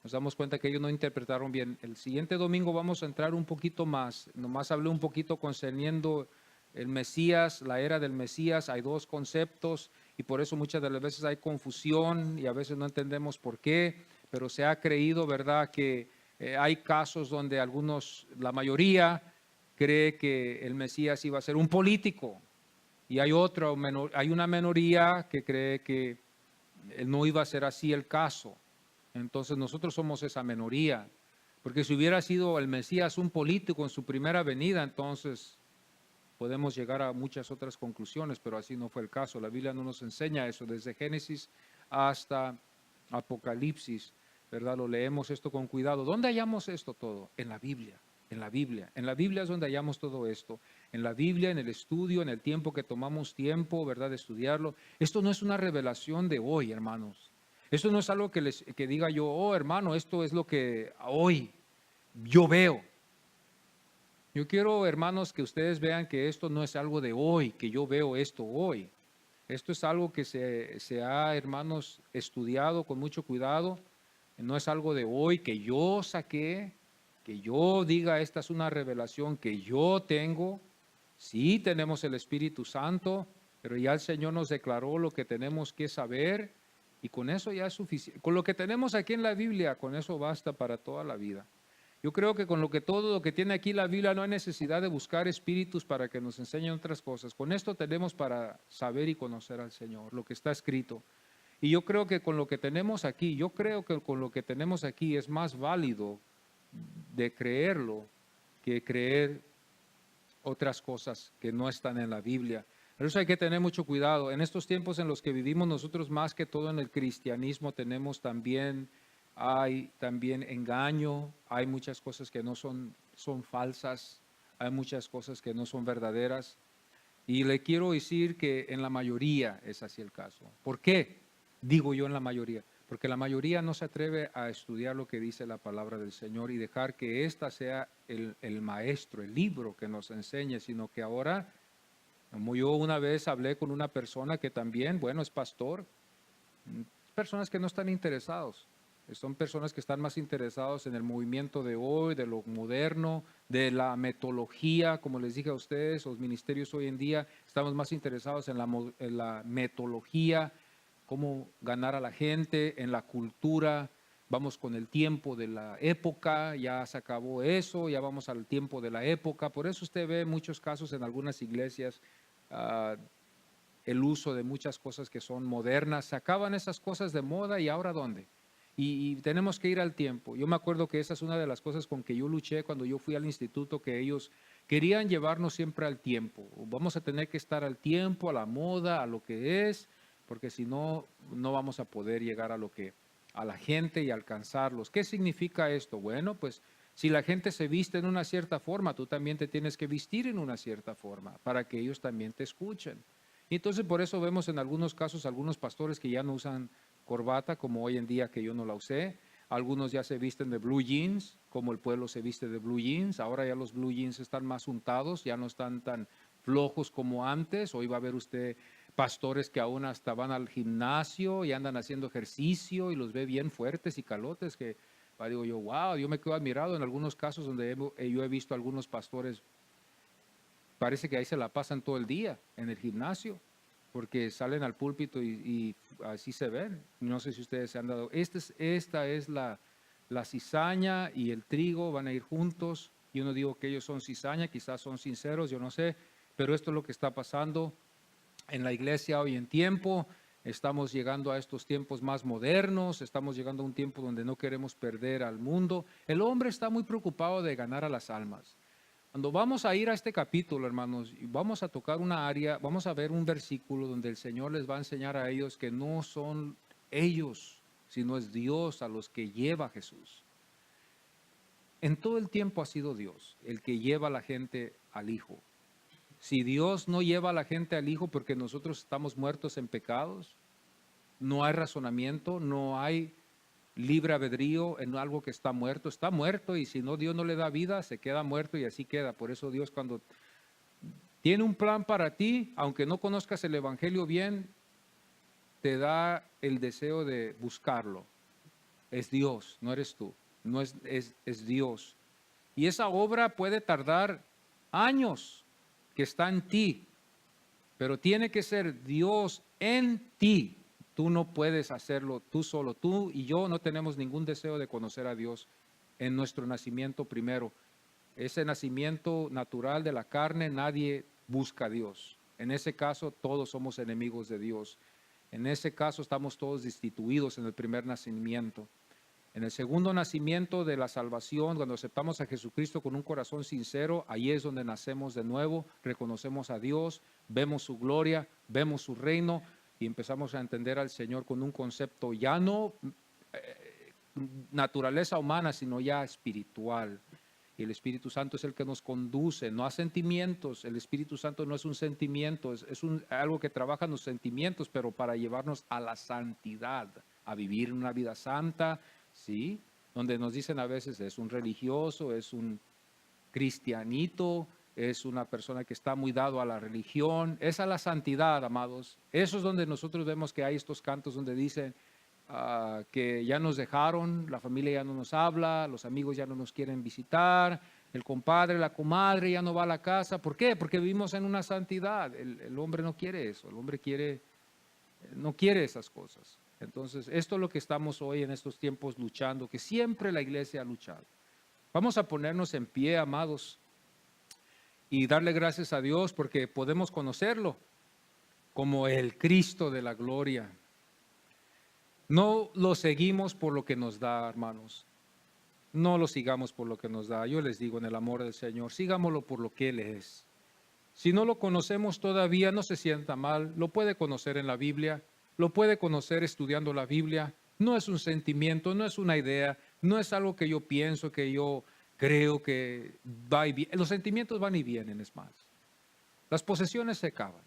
Nos damos cuenta que ellos no interpretaron bien. El siguiente domingo vamos a entrar un poquito más. Nomás hablé un poquito concerniendo el Mesías, la era del Mesías. Hay dos conceptos y por eso muchas de las veces hay confusión y a veces no entendemos por qué, pero se ha creído, ¿verdad?, que hay casos donde la mayoría cree que el Mesías iba a ser un político y hay una minoría que cree que no iba a ser así el caso. Entonces nosotros somos esa minoría, porque si hubiera sido el Mesías un político en su primera venida, entonces podemos llegar a muchas otras conclusiones, pero así no fue el caso. La Biblia no nos enseña eso, desde Génesis hasta Apocalipsis, ¿verdad? Lo leemos esto con cuidado. ¿Dónde hallamos esto todo? En la Biblia. En la Biblia es donde hallamos todo esto. En la Biblia, en el estudio, en el tiempo que tomamos tiempo, ¿verdad?, de estudiarlo. Esto no es una revelación de hoy, hermanos. Esto no es algo que diga yo, oh hermano, esto es lo que hoy yo veo. Yo quiero, hermanos, que ustedes vean que esto no es algo de hoy, que yo veo esto hoy. Esto es algo que se ha, hermanos, estudiado con mucho cuidado. No es algo de hoy que yo saqué, que yo diga esta es una revelación que yo tengo. Sí tenemos el Espíritu Santo, pero ya el Señor nos declaró lo que tenemos que saber. Y con eso ya es suficiente. Con lo que tenemos aquí en la Biblia, con eso basta para toda la vida. Yo creo que todo lo que tiene aquí la Biblia no hay necesidad de buscar espíritus para que nos enseñen otras cosas. Con esto tenemos para saber y conocer al Señor, lo que está escrito. Y yo creo que con lo que tenemos aquí, es más válido de creerlo que creer otras cosas que no están en la Biblia. Por eso hay que tener mucho cuidado. En estos tiempos en los que vivimos nosotros, más que todo en el cristianismo, hay también engaño, hay muchas cosas que no son falsas, hay muchas cosas que no son verdaderas. Y le quiero decir que en la mayoría es así el caso. ¿Por qué? Digo yo en la mayoría. Porque la mayoría no se atreve a estudiar lo que dice la palabra del Señor y dejar que ésta sea el maestro, el libro que nos enseñe, sino que ahora, como yo una vez hablé con una persona que también, bueno, es pastor, personas que no están interesados. Son personas que están más interesados en el movimiento de hoy, de lo moderno, de la metodología, como les dije a ustedes, los ministerios hoy en día, estamos más interesados en la metodología, cómo ganar a la gente, en la cultura. Vamos con el tiempo de la época, ya se acabó eso, ya vamos al tiempo de la época. Por eso usted ve muchos casos en algunas iglesias, el uso de muchas cosas que son modernas. Se acaban esas cosas de moda y ahora ¿dónde? Y tenemos que ir al tiempo. Yo me acuerdo que esa es una de las cosas con que yo luché cuando yo fui al instituto, que ellos querían llevarnos siempre al tiempo. Vamos a tener que estar al tiempo, a la moda, a lo que es, porque si no, no vamos a poder llegar a lo que, a la gente y alcanzarlos. ¿Qué significa esto? Bueno, pues si la gente se viste en una cierta forma, tú también te tienes que vestir en una cierta forma para que ellos también te escuchen. Y entonces por eso vemos en algunos casos algunos pastores que ya no usan corbata, como hoy en día que yo no la usé. Algunos ya se visten de blue jeans, como el pueblo se viste de blue jeans. Ahora ya los blue jeans están más untados, ya no están tan flojos como antes. Hoy va a ver usted pastores que aún hasta van al gimnasio y andan haciendo ejercicio y los ve bien fuertes y calotes, que digo yo, wow, yo me quedo admirado en algunos casos donde yo he visto algunos pastores, parece que ahí se la pasan todo el día en el gimnasio, porque salen al púlpito y así se ven. No sé si ustedes se han dado. Esta es la cizaña y el trigo van a ir juntos. Yo no digo que ellos son cizaña, quizás son sinceros, yo no sé, pero esto es lo que está pasando en la iglesia hoy en tiempo. Estamos llegando a estos tiempos más modernos, estamos llegando a un tiempo donde no queremos perder al mundo. El hombre está muy preocupado de ganar a las almas. Cuando vamos a ir a este capítulo, hermanos, vamos a tocar una área, vamos a ver un versículo donde el Señor les va a enseñar a ellos que no son ellos, sino es Dios a los que lleva Jesús. En todo el tiempo ha sido Dios el que lleva a la gente al Hijo. Si Dios no lleva a la gente al Hijo porque nosotros estamos muertos en pecados, no hay razonamiento, no hay libre albedrío en algo que está muerto, y si no, Dios no le da vida, se queda muerto y así queda. Por eso Dios, cuando tiene un plan para ti, aunque no conozcas el Evangelio bien, te da el deseo de buscarlo. Es Dios, no eres tú, no es Dios. Y esa obra puede tardar años, que está en ti, pero tiene que ser Dios en ti. Tú no puedes hacerlo tú solo. Tú y yo no tenemos ningún deseo de conocer a Dios en nuestro nacimiento primero. Ese nacimiento natural de la carne, nadie busca a Dios. En ese caso, todos somos enemigos de Dios. En ese caso, estamos todos destituidos en el primer nacimiento. En el segundo nacimiento de la salvación, cuando aceptamos a Jesucristo con un corazón sincero, ahí es donde nacemos de nuevo, reconocemos a Dios, vemos su gloria, vemos su reino y empezamos a entender al Señor con un concepto ya no naturaleza humana, sino ya espiritual. Y el Espíritu Santo es el que nos conduce, no a sentimientos. El Espíritu Santo no es un sentimiento, es algo que trabaja en los sentimientos, pero para llevarnos a la santidad, a vivir una vida santa, ¿sí? Donde nos dicen a veces es un religioso, es un cristianito, es una persona que está muy dado a la religión. Es a la santidad, amados. Eso es donde nosotros vemos que hay estos cantos donde dicen que ya nos dejaron, la familia ya no nos habla, los amigos ya no nos quieren visitar, el compadre, la comadre ya no va a la casa. ¿Por qué? Porque vivimos en una santidad. El hombre no quiere eso, el hombre no quiere esas cosas. Entonces, esto es lo que estamos hoy en estos tiempos luchando, que siempre la iglesia ha luchado. Vamos a ponernos en pie, amados, y darle gracias a Dios porque podemos conocerlo como el Cristo de la gloria. No lo seguimos por lo que nos da, hermanos. No lo sigamos por lo que nos da. Yo les digo en el amor del Señor, sigámoslo por lo que Él es. Si no lo conocemos todavía, no se sienta mal. Lo puede conocer en la Biblia, lo puede conocer estudiando la Biblia. No es un sentimiento, no es una idea, no es algo que yo pienso, que yo creo que va y viene. Los sentimientos van y vienen, es más. Las posesiones se acaban.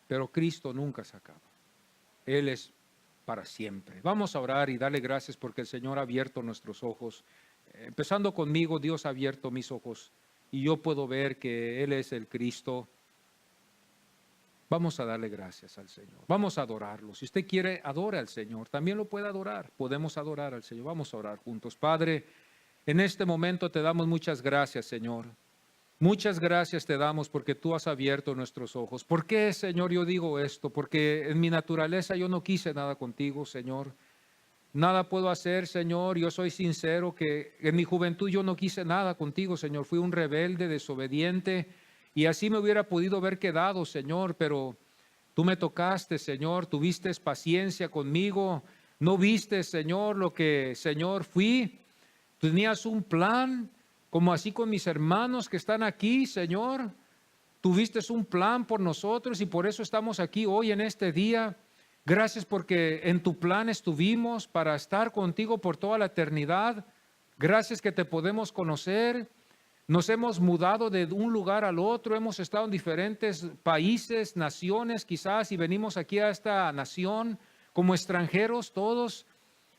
Pero Cristo nunca se acaba. Él es para siempre. Vamos a orar y darle gracias porque el Señor ha abierto nuestros ojos. Empezando conmigo, Dios ha abierto mis ojos y yo puedo ver que Él es el Cristo. Vamos a darle gracias al Señor. Vamos a adorarlo. Si usted quiere, adore al Señor. También lo puede adorar. Podemos adorar al Señor. Vamos a orar juntos. Padre, en este momento te damos muchas gracias, Señor. Muchas gracias te damos porque tú has abierto nuestros ojos. ¿Por qué, Señor, yo digo esto? Porque en mi naturaleza yo no quise nada contigo, Señor. Nada puedo hacer, Señor. Yo soy sincero que en mi juventud yo no quise nada contigo, Señor. Fui un rebelde, desobediente y así me hubiera podido haber quedado, Señor. Pero tú me tocaste, Señor. Tuviste paciencia conmigo. No viste, Señor, lo que, Señor, fui. Tenías un plan. Como así con mis hermanos que están aquí, Señor, tuviste un plan por nosotros y por eso estamos aquí hoy en este día. Gracias porque en tu plan estuvimos para estar contigo por toda la eternidad. Gracias que te podemos conocer. Nos hemos mudado de un lugar al otro, hemos estado en diferentes países, naciones quizás, y venimos aquí a esta nación como extranjeros todos.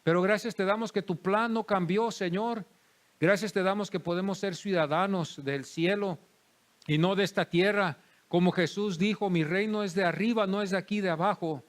Pero gracias te damos que tu plan no cambió, Señor. Gracias te damos que podemos ser ciudadanos del cielo y no de esta tierra. Como Jesús dijo, mi reino es de arriba, no es de aquí de abajo.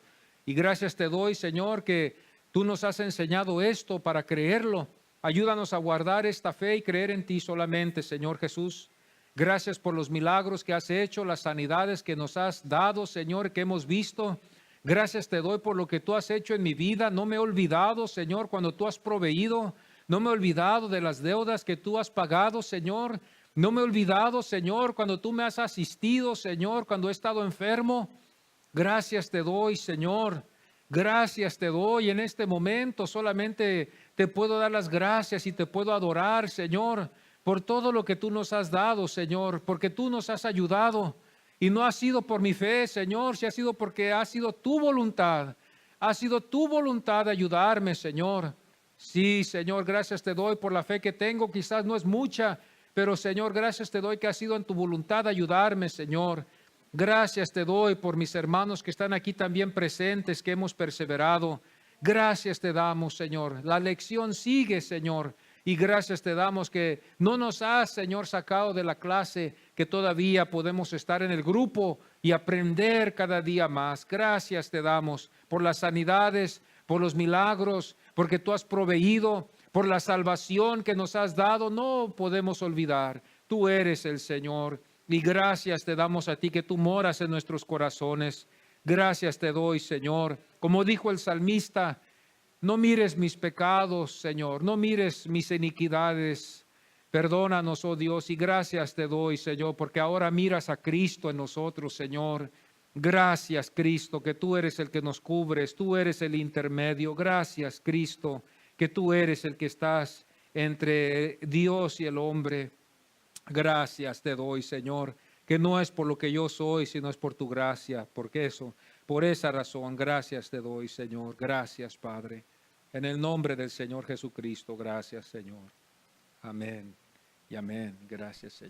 Y gracias te doy, Señor, que tú nos has enseñado esto para creerlo. Ayúdanos a guardar esta fe y creer en ti solamente, Señor Jesús. Gracias por los milagros que has hecho, las sanidades que nos has dado, Señor, que hemos visto. Gracias te doy por lo que tú has hecho en mi vida. No me he olvidado, Señor, cuando tú has proveído. No me he olvidado de las deudas que tú has pagado, Señor. No me he olvidado, Señor, cuando tú me has asistido, Señor, cuando he estado enfermo. Gracias te doy, Señor. Gracias te doy en este momento. Solamente te puedo dar las gracias y te puedo adorar, Señor, por todo lo que tú nos has dado, Señor, porque tú nos has ayudado. Y no ha sido por mi fe, Señor, si ha sido porque ha sido tu voluntad. Ha sido tu voluntad de ayudarme, Señor. Sí, Señor, gracias te doy por la fe que tengo. Quizás no es mucha, pero Señor, gracias te doy que ha sido en tu voluntad ayudarme, Señor. Gracias te doy por mis hermanos que están aquí también presentes, que hemos perseverado. Gracias te damos, Señor. La lección sigue, Señor. Y gracias te damos que no nos has, Señor, sacado de la clase, que todavía podemos estar en el grupo y aprender cada día más. Gracias te damos por las sanidades, por los milagros, porque tú has proveído, por la salvación que nos has dado. No podemos olvidar, tú eres el Señor. Y gracias te damos a ti que tú moras en nuestros corazones. Gracias te doy, Señor. Como dijo el salmista, no mires mis pecados, Señor, no mires mis iniquidades. Perdónanos, oh Dios, y gracias te doy, Señor, porque ahora miras a Cristo en nosotros, Señor. Gracias, Cristo, que tú eres el que nos cubres, tú eres el intermedio. Gracias, Cristo, que tú eres el que estás entre Dios y el hombre. Gracias te doy, Señor, que no es por lo que yo soy, sino es por tu gracia, porque por esa razón, gracias te doy, Señor. Gracias, Padre. En el nombre del Señor Jesucristo, gracias, Señor. Amén y amén. Gracias, Señor.